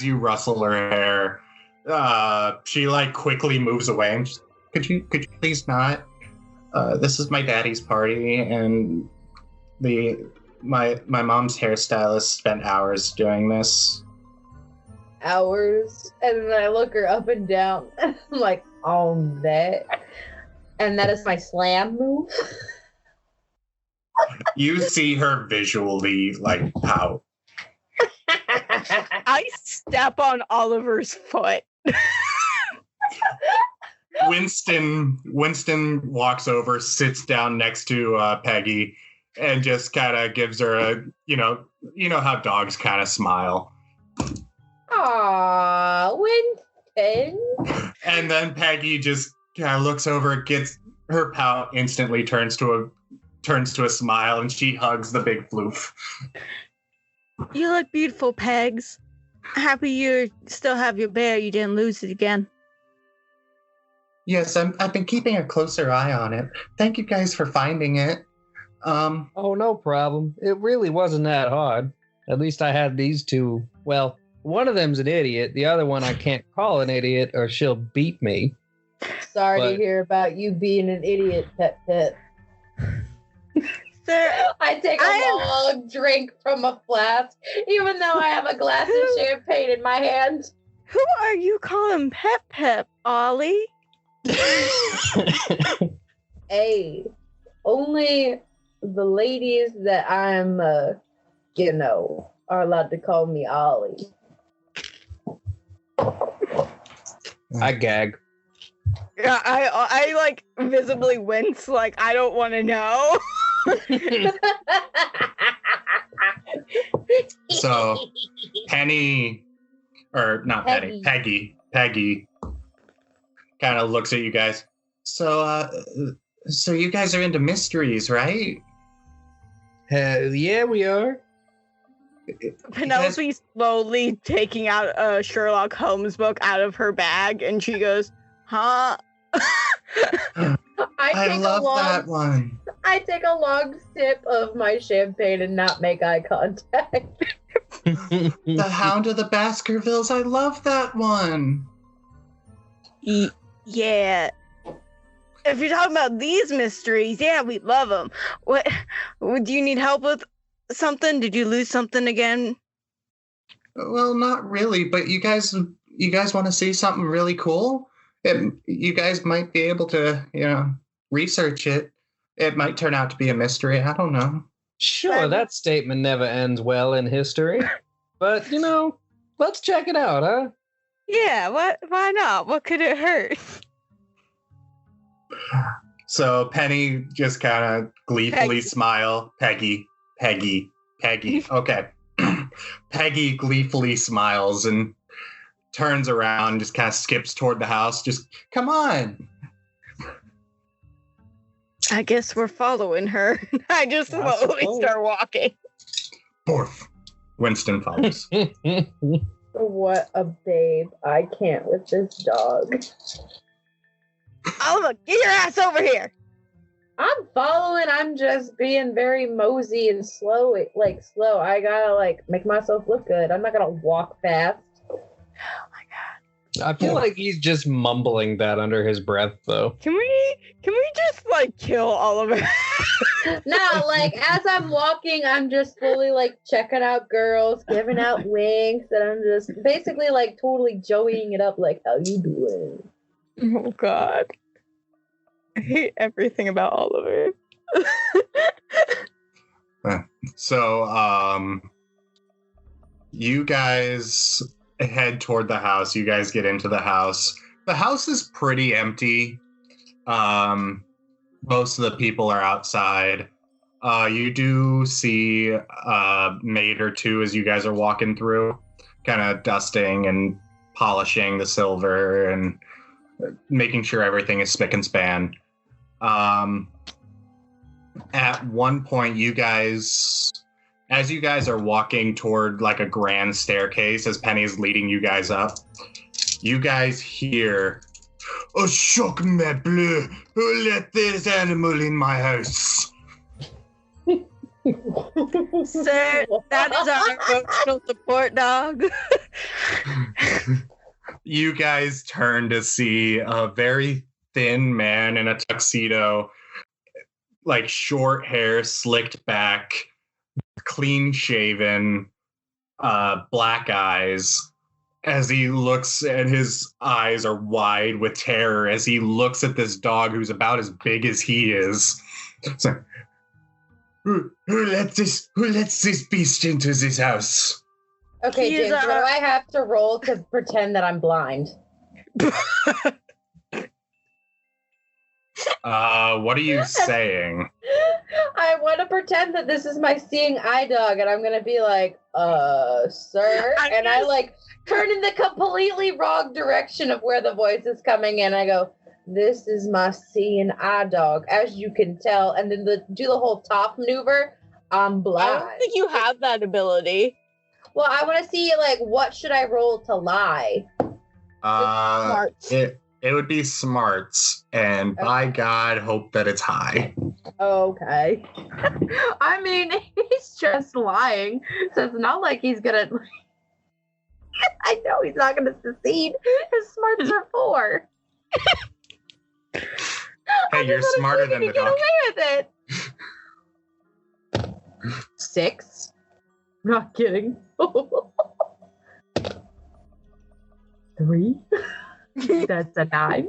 you rustle her hair, she quickly moves away. And could you please not? This is my daddy's party, and my mom's hairstylist spent hours doing this. Hours, and then I look her up and down. I'm like, on that, and that is my slam move. You see her visually pout. I step on Oliver's foot. Winston walks over, sits down next to Peggy, and just kind of gives her a, you know how dogs kind of smile. Aww, Winston. And then Peggy just kind of looks over, gets her pout instantly turns to a smile, and she hugs the big floof. You look beautiful, Pegs. Happy you still have your bear. You didn't lose it again. Yes, I've been keeping a closer eye on it. Thank you guys for finding it. Oh, no problem. It really wasn't that hard. At least I had these two. Well, one of them's an idiot. The other one I can't call an idiot or she'll beat me. Sorry to hear about you being an idiot, Pet. Sir, I take a long drink from a flask, even though I have a glass of champagne in my hand. Who are you calling Pep, Ollie? Hey, only the ladies that I'm, are allowed to call me Ollie. I gag. Yeah, I like visibly wince, like I don't want to know. So Peggy kind of looks at you guys. So you guys are into mysteries, right? Yeah, we are. Penelope slowly taking out a Sherlock Holmes book out of her bag, and she goes, "Huh?" I love that one. I take a long sip of my champagne and not make eye contact. The Hound of the Baskervilles. I love that one. Yeah. If you're talking about these mysteries, yeah, we love them. What? Do you need help with something? Did you lose something again? Well, not really, but you guys want to see something really cool? You guys might be able to, research it. It might turn out to be a mystery. I don't know. Sure, that statement never ends well in history. But, let's check it out, huh? Yeah, why not? What could it hurt? So Penny just kind of gleefully smile. Peggy. Okay. Peggy gleefully smiles and turns around, just kind of skips toward the house. Just, come on. I guess we're following her. I just slowly start walking. Borf. Winston follows. What a babe. I can't with this dog. Oliver, get your ass over here. I'm following. I'm just being very mosey and slow. Slow. I gotta make myself look good. I'm not gonna walk fast. Oh my god. I feel like he's just mumbling that under his breath, though. Can we just kill Oliver? No, as I'm walking, I'm just slowly checking out girls, giving out winks, and I'm just basically totally joeying it up. How you doing? Oh god. I hate everything about Oliver. So, you guys head toward the house. You guys get into the house. The house is pretty empty. Most of the people are outside. You do see a maid or two as you guys are walking through, kind of dusting and polishing the silver and making sure everything is spick and span. At one point, as you guys are walking toward a grand staircase, as Penny's leading you guys up, you guys hear, "Oh, choc me bleu! Who let this animal in my house?" Sir, that is our emotional support dog. You guys turn to see a very thin man in a tuxedo, short hair slicked back, clean shaven, black eyes, as he looks, and his eyes are wide with terror as he looks at this dog who's about as big as he is. So, who let this beast into this house? Okay, James, do I have to roll to pretend that I'm blind? What are you saying? I want to pretend that this is my seeing eye dog, and I'm going to be like, sir. And I like turn in the completely wrong direction of where the voice is coming in. I go, this is my seeing eye dog, as you can tell. And then do the whole top maneuver. I'm blind. I don't think you have that ability. Well, I want to see, like, what should I roll to lie? Smarts. It would be smarts, and by God, hope that it's high. Okay. I mean, he's just lying, so it's not like he's gonna. I know he's not gonna succeed. His smarts are 4. Hey, you're smarter than the get dog. away with it. 6. Not kidding. 3. That's a 9.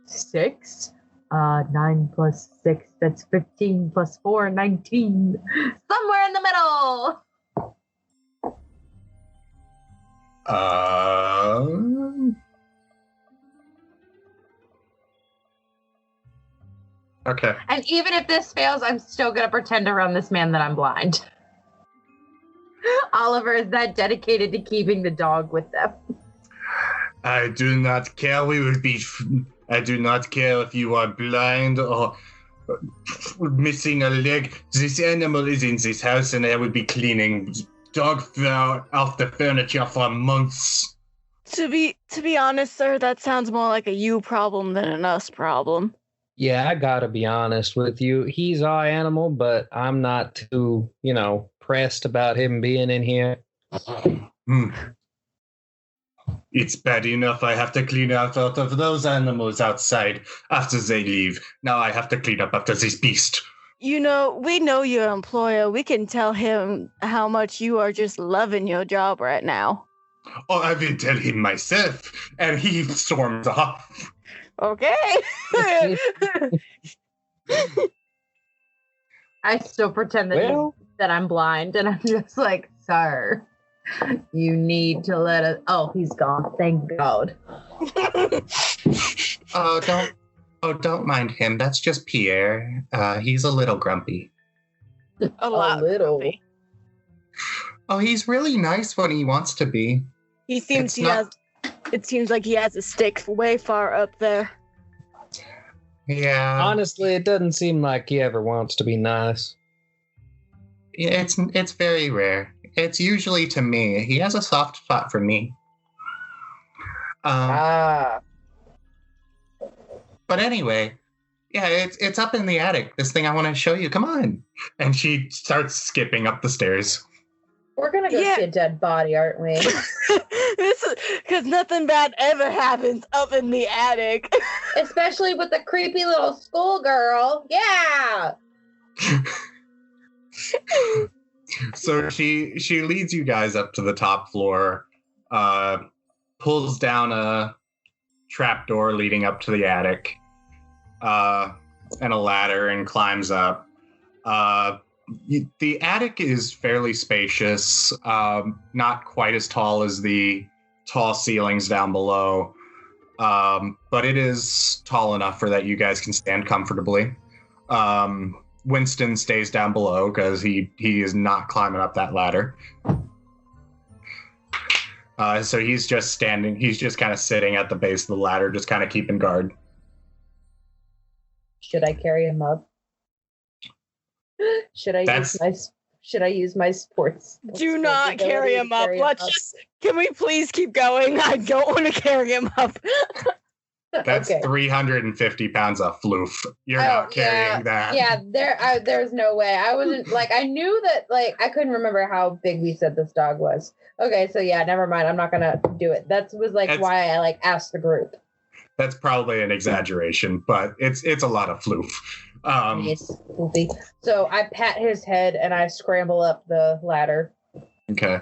6. 9 plus 6. That's 15 plus 4. 19. Somewhere in the middle. Okay. And even if this fails, I'm still going to pretend around this man that I'm blind. Oliver is that dedicated to keeping the dog with them. I do not care. I do not care if you are blind or missing a leg. This animal is in this house, and I would be cleaning dog fur off the furniture for months. To be honest, sir, that sounds more like a you problem than an us problem. Yeah, I gotta be honest with you. He's our animal, but I'm not too, pressed about him being in here. It's bad enough I have to clean out of those animals outside after they leave. Now I have to clean up after this beast. We know your employer. We can tell him how much you are just loving your job right now. Oh, I will tell him myself, and he storms off. Okay. I still pretend that I'm blind, and I'm just like, sir, you need to let us. Oh, he's gone. Thank God. Don't mind him. That's just Pierre. He's a little grumpy. A little. Grumpy. Oh, he's really nice when he wants to be. It seems like he has a stick way far up there. Yeah. Honestly, it doesn't seem like he ever wants to be nice. Yeah, it's very rare. It's usually to me. He has a soft spot for me. But anyway, yeah, it's up in the attic. This thing I want to show you. Come on. And she starts skipping up the stairs. We're gonna go see a dead body, aren't we? Because nothing bad ever happens up in the attic. Especially with the creepy little schoolgirl. Yeah. So she leads you guys up to the top floor, pulls down a trapdoor leading up to the attic, and a ladder, and climbs up. The attic is fairly spacious, not quite as tall as the tall ceilings down below, but it is tall enough for that you guys can stand comfortably. Winston stays down below because he is not climbing up that ladder. So he's just standing. He's just kind of sitting at the base of the ladder, just kind of keeping guard. Should I carry him up? Should I use my sports? Do not carry him up. Can we please keep going? I don't want to carry him up. That's okay. 350 pounds of floof. You're not carrying that. Yeah, there's no way. I wasn't I knew that I couldn't remember how big we said this dog was. Okay, so yeah, never mind. I'm not gonna do it. That's why I asked the group. That's probably an exaggeration, but it's a lot of floof. Nice. So I pat his head and I scramble up the ladder. Okay.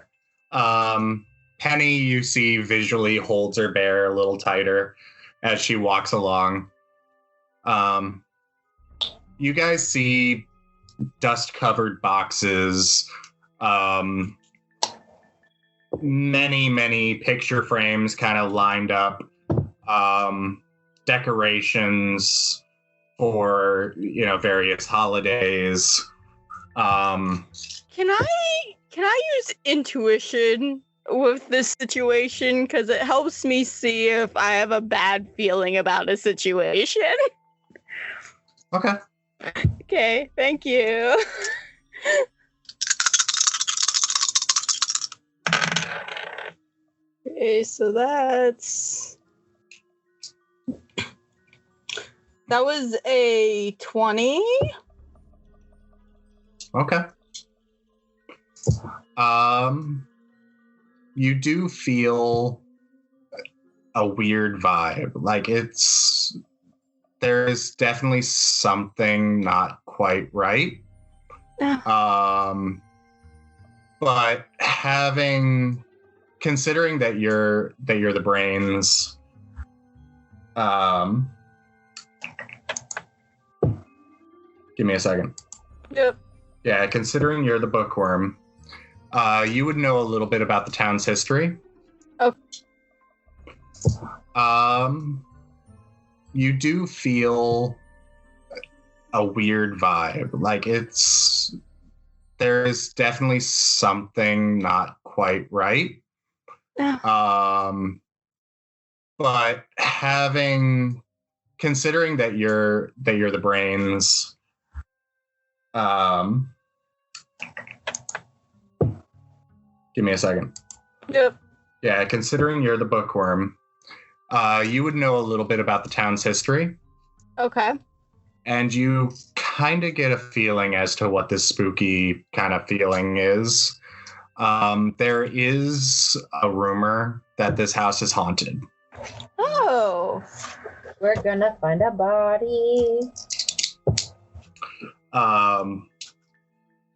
Penny, you see, visually holds her bear a little tighter as she walks along. You guys see dust-covered boxes, many picture frames kind of lined up, decorations for various holidays. Can I use intuition with this situation, because it helps me see if I have a bad feeling about a situation? Okay. Okay, thank you. Okay, so that was a 20. Okay. You do feel a weird vibe. Like there is definitely something not quite right. But considering that you're the brains, give me a second. Yep. Yeah, considering you're the bookworm, you would know a little bit about the town's history. Okay. You do feel a weird vibe. Like there is definitely something not quite right. But considering that you're the brains, give me a second. Yep. Yeah, considering you're the bookworm, you would know a little bit about the town's history. Okay. And you kind of get a feeling as to what this spooky kind of feeling is. There is a rumor that this house is haunted. Oh. We're gonna find a body.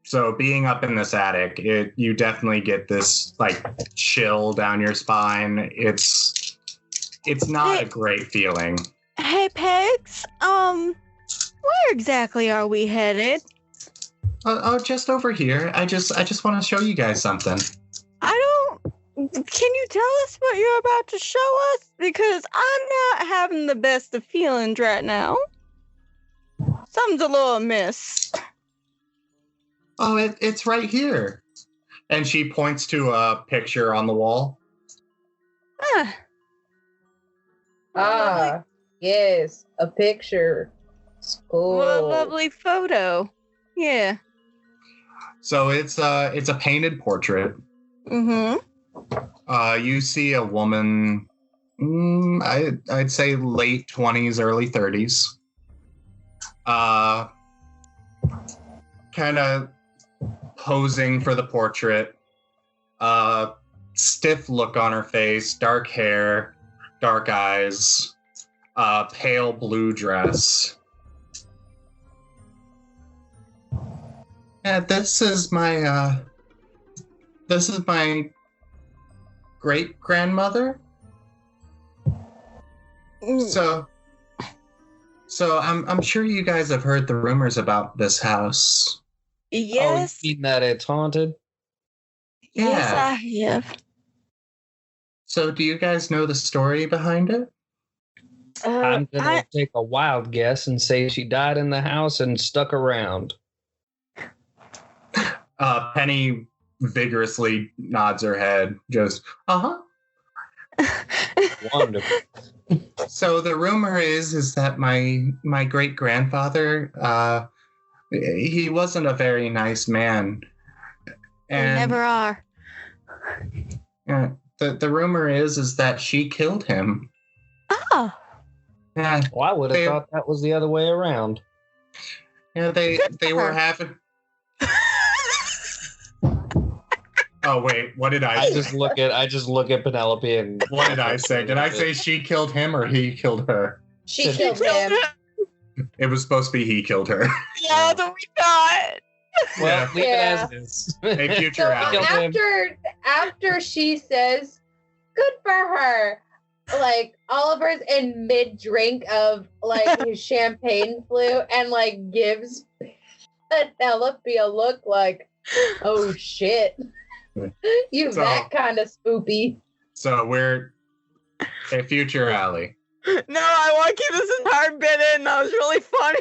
So being up in this attic, you definitely get this like chill down your spine. It's not a great feeling. Hey, Pegs. Where exactly are we headed? Oh, just over here. I just want to show you guys something. Can you tell us what you're about to show us? Because I'm not having the best of feelings right now. Something's a little amiss. Oh, it's right here. And she points to a picture on the wall. Yes, a picture. Cool. What a lovely photo. Yeah. So it's a painted portrait. Mm-hmm. You see a woman, I'd say late 20s, early 30s. Kind of posing for the portrait. Stiff look on her face, dark hair, dark eyes, pale blue dress. Yeah, this is my great grandmother. So I'm sure you guys have heard the rumors about this house. Yes. Oh, you mean that it's haunted? Yeah. Yes, I have. So do you guys know the story behind it? I'm gonna take a wild guess and say she died in the house and stuck around. Penny vigorously nods her head, just, uh-huh. Wonderful. So the rumor is that my great-grandfather, he wasn't a very nice man. And We never are. the rumor is that she killed him. Oh. Yeah. Well, I would have thought that was the other way around. Yeah, they were having. Oh wait, what did I say? I just look at Penelope and What did I say? Did I say she killed him or he killed her? She killed him. It was supposed to be he killed her. Yeah, that's what we thought. Well, leave Yeah. it as is. A future So Ally. after she says, "Good for her," like Oliver's in mid drink of like his champagne flu and like gives Penelope a look like, "Oh shit, you So- that kind of spoopy." So we're a future Ally. No, I want to keep this entire bit in. That was really funny.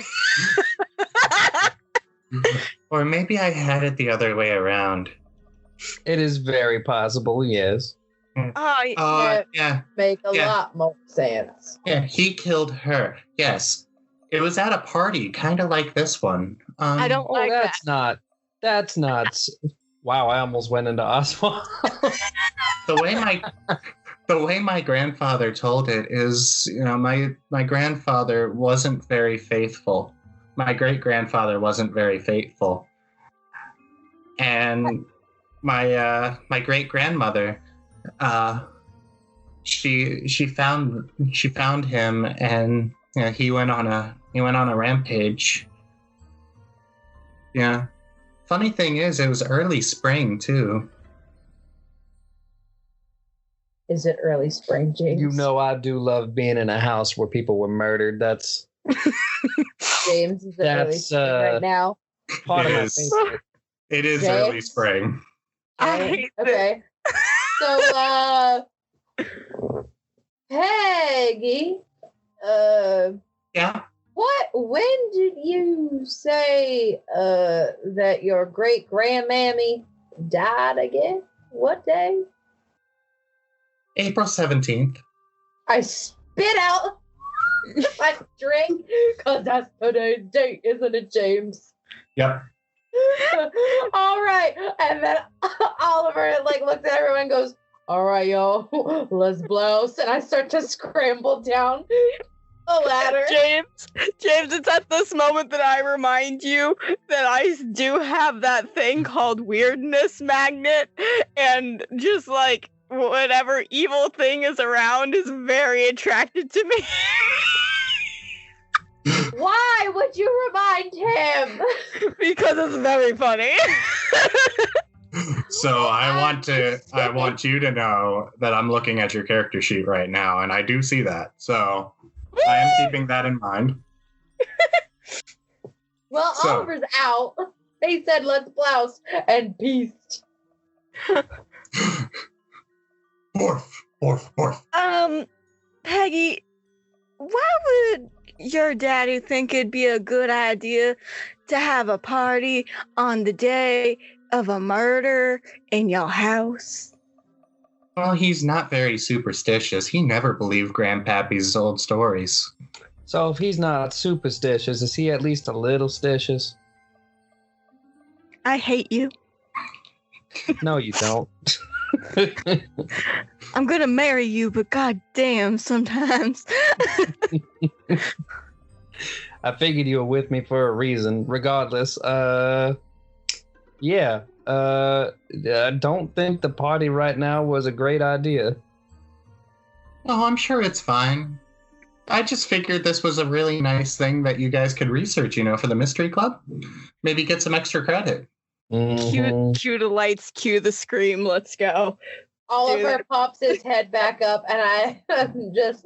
Or maybe I had it the other way around. It is very possible, yes. Yeah. Make a lot more sense. Yeah, he killed her. Yes. It was at a party, kind of like this one. I don't like that's not. That's not. Wow, I almost went into Oswald. The way my grandfather told it is, my grandfather wasn't very faithful. My great grandfather wasn't very faithful, and my great grandmother, she found him, and he went on a rampage. Yeah. Funny thing is, it was early spring too. Is it early spring, James? You know I do love being in a house where people were murdered. That's James, is it early spring right now? Part It of my is. favorite. It is James? early spring. I hate Okay. So, Peggy, Yeah. when did you say that your great grandmammy died again? What day? April 17th. I spit out my drink because that's today's date, isn't it, James? Yep. All right. And then Oliver looks at everyone and goes, all right, y'all, let's blouse. And I start to scramble down the ladder. James, it's at this moment that I remind you that I do have that thing called weirdness magnet, and just whatever evil thing is around is very attracted to me. Why would you remind him? Because it's very funny. So I want you to know that I'm looking at your character sheet right now, and I do see that. So I am keeping that in mind. Well, Oliver's out. They said let's blouse and peace. Orf. Peggy, why would your daddy think it'd be a good idea to have a party on the day of a murder in your house? Well, he's not very superstitious. He never believed Grandpappy's old stories. So if he's not superstitious, is he at least a little stitious? I hate you. No, you don't. I'm gonna marry you, but goddamn, sometimes. I figured you were with me for a reason. Regardless, yeah. I don't think the party right now was a great idea. Oh, I'm sure it's fine. I just figured this was a really nice thing that you guys could research, for the Mystery Club. Maybe get some extra credit. Mm-hmm. Cue the lights, cue the scream, let's go. Oliver pops his head back up, and I'm just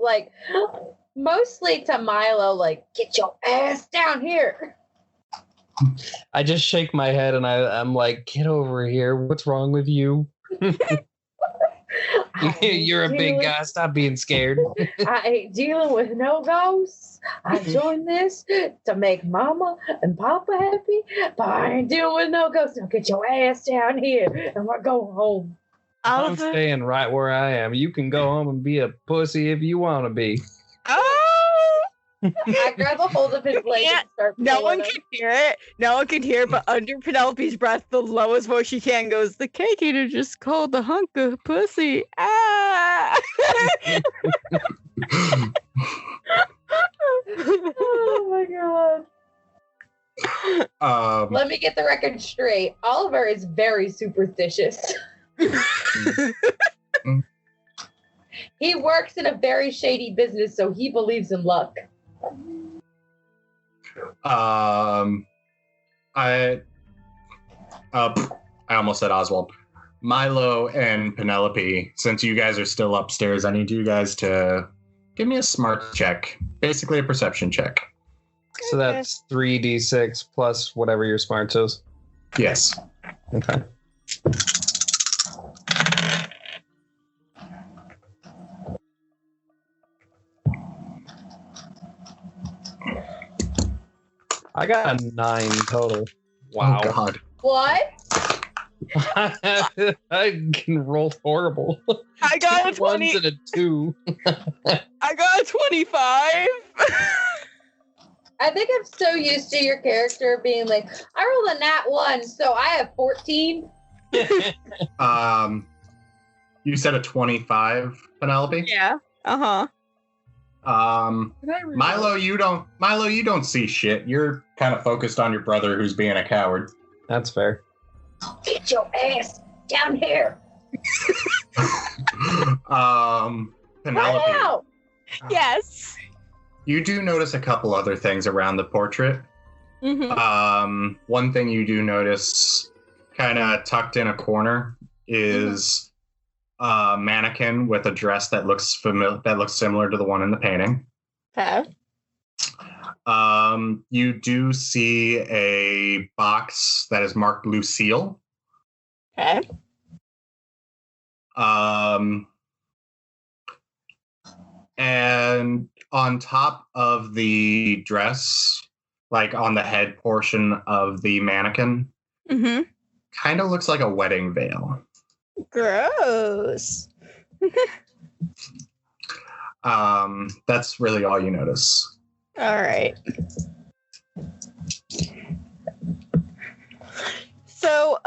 mostly to Milo, get your ass down here. I just shake my head and I'm like, get over here. What's wrong with you? You're a big guy. Stop being scared. I ain't dealing with no ghosts. I joined this to make Mama and Papa happy, but I ain't dealing with no ghosts. Now get your ass down here and we're going home. I'm staying right where I am. You can go home and be a pussy if you want to be. Oh! I grab a hold of his leg and start pulling No one him. can hear it. No one can hear it, but under Penelope's breath, the lowest voice she can goes, the cake eater just called the hunk of pussy. Ah! Oh my god. Let me get the record straight. Oliver is very superstitious. He works in a very shady business, so he believes in luck. I almost said Oswald. Milo and Penelope, since you guys are still upstairs, I need you guys to give me a smart check. Basically a perception check. So that's 3d6 plus whatever your smarts is. Yes. Okay. I got a 9 total. Wow. Oh, God. What? I can roll horrible. I got a 1s 20. and a 2. I got a 25. I think I'm so used to your character being like, I rolled a nat 1, so I have 14. You said a 25, Penelope? Yeah. Uh-huh. Milo, you don't see shit. You're kind of focused on your brother who's being a coward. That's fair. Get your ass down here. Penelope, Right out. Yes. you do notice a couple other things around the portrait. Mm-hmm. One thing you do notice, kind of tucked in a corner, is a mannequin with a dress that looks similar to the one in the painting. Okay. You do see a box that is marked Lucille. Okay. And on top of the dress, like on the head portion of the mannequin, Mm-hmm. kind of looks like a wedding veil. Gross. That's really all you notice. All right. So,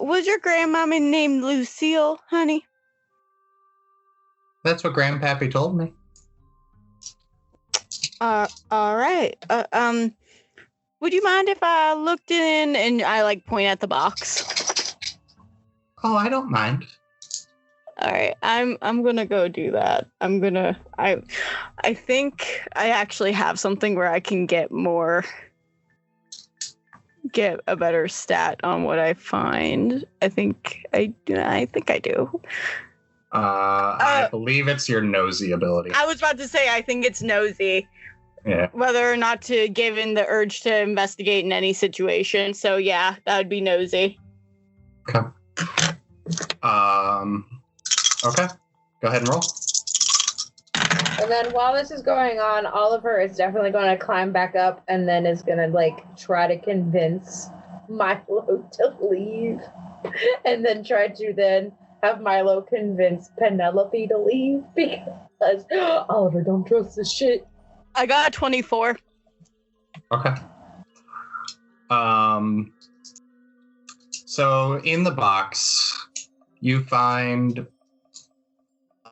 was your grandmommy named Lucille, honey? That's what Grandpappy told me. All right. Would you mind if I looked in and I like point at the box? Oh, I don't mind. All right, I'm gonna go do that. I think I actually have something where I can get a better stat on what I find. I think I do. I believe it's your nosy ability. I was about to say I think it's nosy. Yeah. Whether or not to give in the urge to investigate in any situation. So yeah, that would be nosy. Okay. Okay. Go ahead and roll. And then while this is going on, Oliver is definitely going to climb back up and then is going to like try to convince Milo to leave. And then try to then have Milo convince Penelope to leave because Oliver don't trust this shit. I got a 24. Okay. So in the box, you find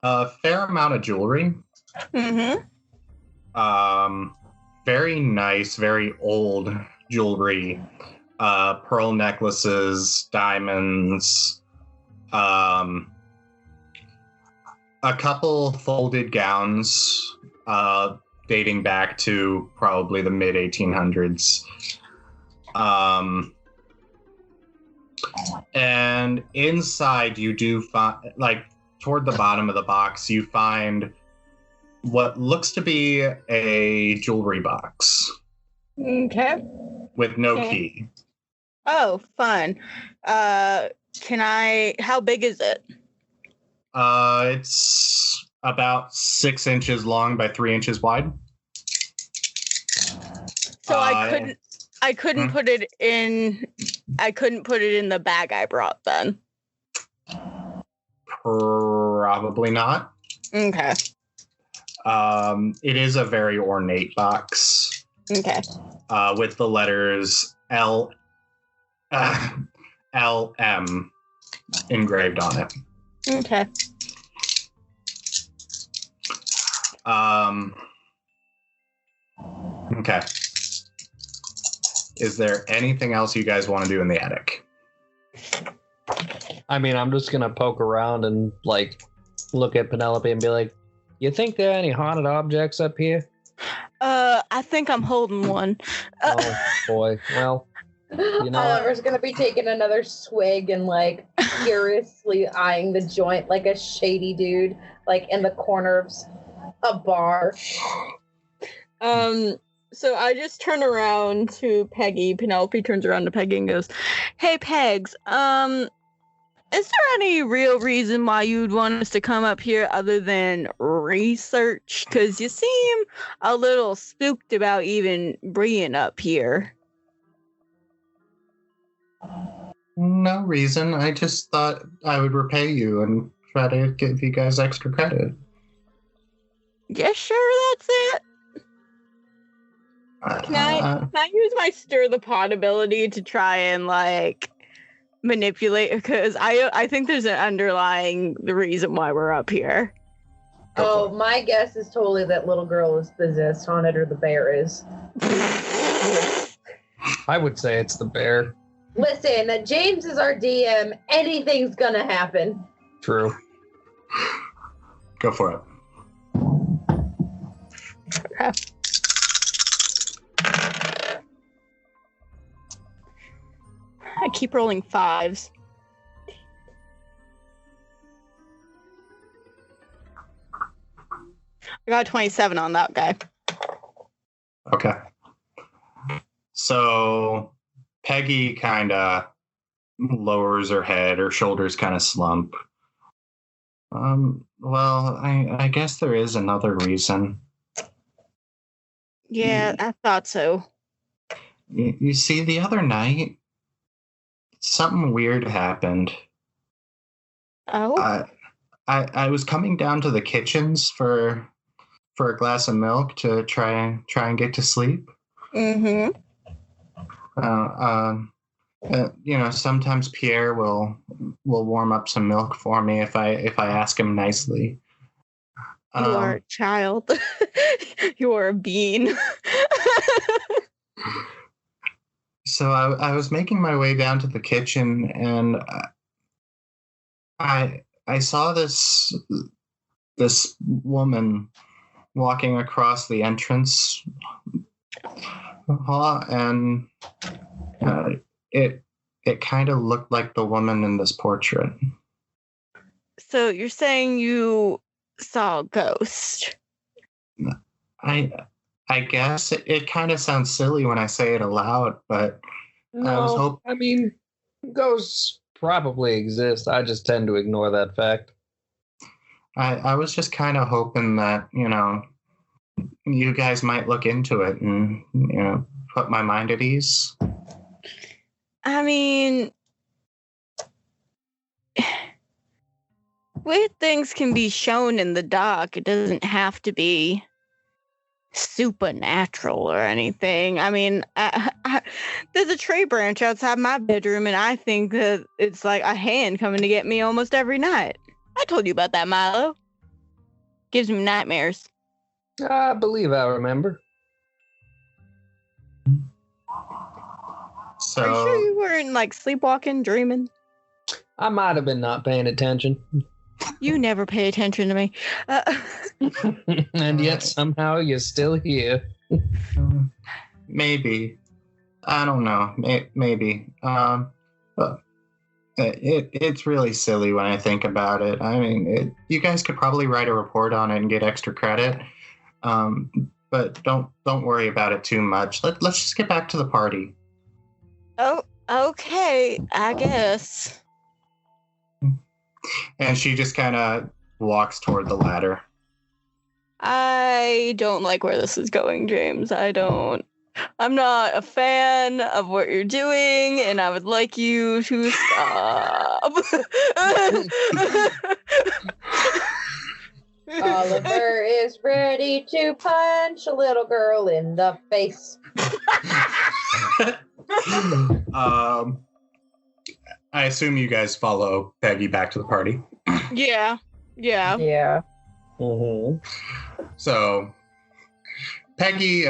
a fair amount of jewelry. Mm-hmm. Very nice, very old jewelry. Pearl necklaces, diamonds, a couple folded gowns, dating back to probably the mid 1800s. And inside you do find, like toward the bottom of the box, you find what looks to be a jewelry box. Okay. With no key. Oh, fun. How big is it? It's about 6 inches long by 3 inches wide. So I couldn't put it in the bag I brought then. Probably not. Okay. It is a very ornate box. Okay. With the letters LM engraved on it. Okay. Okay. Is there anything else you guys want to do in the attic? I mean, I'm just gonna poke around and like look at Penelope and be like, "You think there are any haunted objects up here?" I think I'm holding one. Oh boy. Well, you know, Oliver's gonna be taking another swig and like curiously eyeing the joint like a shady dude, like in the corner of a bar. So I just turn around to Peggy. Penelope turns around to Peggy and goes, "Hey, Pegs, Is there any real reason why you'd want us to come up here other than research? Because you seem a little spooked about even being up here. No reason. I just thought I would repay you and try to give you guys extra credit. Yeah, sure, that's it. Can I use my stir the pot ability to try and like manipulate? Because I think there's an underlying the reason why we're up here. Oh, my guess is totally that little girl is possessed, haunted, or the bear is. I would say it's the bear. Listen, James is our DM. Anything's gonna happen. True. Go for it. Okay. I keep rolling 5s. I got 27 on that guy. Okay. So Peggy kind of lowers her head, her shoulders kind of slump. Well, I guess there is another reason. Yeah, I thought so. You see, the other night, something weird happened. Oh? I was coming down to the kitchens for a glass of milk to try and get to sleep. Mm-hmm. Sometimes Pierre will warm up some milk for me if I ask him nicely. You are a child. You are a bean. So I was making my way down to the kitchen, and I saw this woman walking across the entrance hall, and it kind of looked like the woman in this portrait. So you're saying you saw a ghost? I guess it kind of sounds silly when I say it aloud, but No, I mean, ghosts probably exist. I just tend to ignore that fact. I was just kind of hoping that, you guys might look into it and, put my mind at ease. I mean, weird things can be shown in the dark. It doesn't have to be supernatural or anything. I mean, there's a tree branch outside my bedroom, and I think that it's like a hand coming to get me almost every night. I told you about that, Milo. Gives me nightmares. I believe I remember. So, are you sure you weren't like sleepwalking, dreaming? I might have been not paying attention. You never pay attention to me. And yet somehow you're still here. Maybe. I don't know. Maybe. But it's really silly when I think about it. I mean, you guys could probably write a report on it and get extra credit. But don't worry about it too much. Let's just get back to the party. Oh, okay, I guess. And she just kind of walks toward the ladder. I don't like where this is going, James. I'm not a fan of what you're doing, and I would like you to stop. Oliver is ready to punch a little girl in the face. I assume you guys follow Peggy back to the party. Yeah. Mm-hmm. So Peggy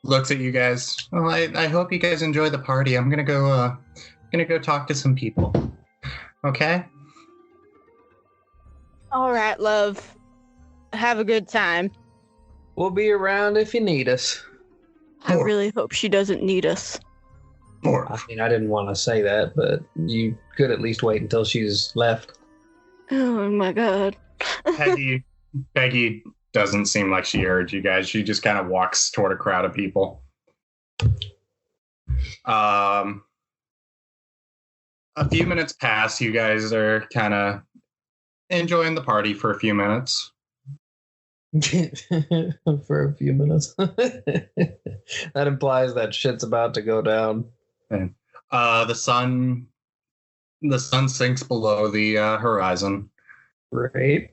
looks at you guys. Well, I hope you guys enjoy the party. I'm gonna go talk to some people. Okay? All right, love. Have a good time. We'll be around if you need us. I really hope she doesn't need us. I mean, I didn't want to say that, but you could at least wait until she's left. Oh my god. Peggy doesn't seem like she heard you guys. She just kind of walks toward a crowd of people. A few minutes pass. You guys are kind of enjoying the party for a few minutes. For a few minutes. That implies that shit's about to go down. And, the sun sinks below the horizon. Great.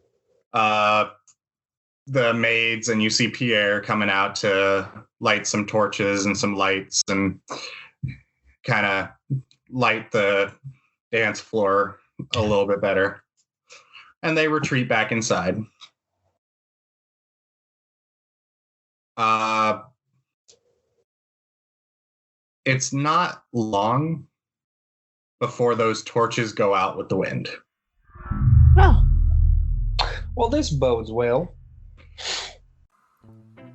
The maids and you see Pierre coming out to light some torches and some lights and kind of light the dance floor a little bit better. And they retreat back inside. It's not long before those torches go out with the wind. Oh. Well, this bodes well.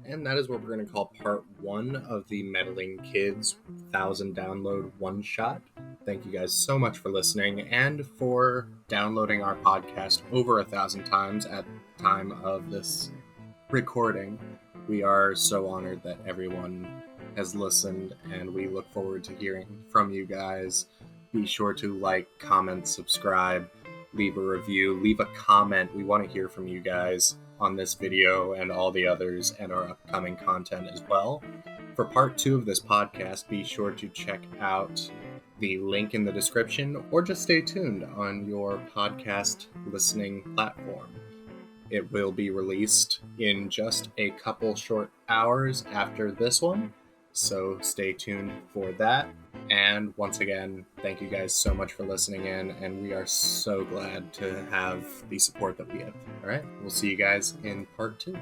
And that is what we're going to call part 1 of the Meddling Kids 1,000 download one-shot. Thank you guys so much for listening and for downloading our podcast over 1,000 times at the time of this recording. We are so honored that everyone has listened, and we look forward to hearing from you guys. Be sure to like, comment, subscribe, leave a review, leave a comment. We want to hear from you guys on this video and all the others and our upcoming content as well. For part 2 of this podcast, be sure to check out the link in the description or just stay tuned on your podcast listening platform. It will be released in just a couple short hours after this one, so stay tuned for that. And once again, thank you guys so much for listening in, and we are so glad to have the support that we have. All right, we'll see you guys in part 2.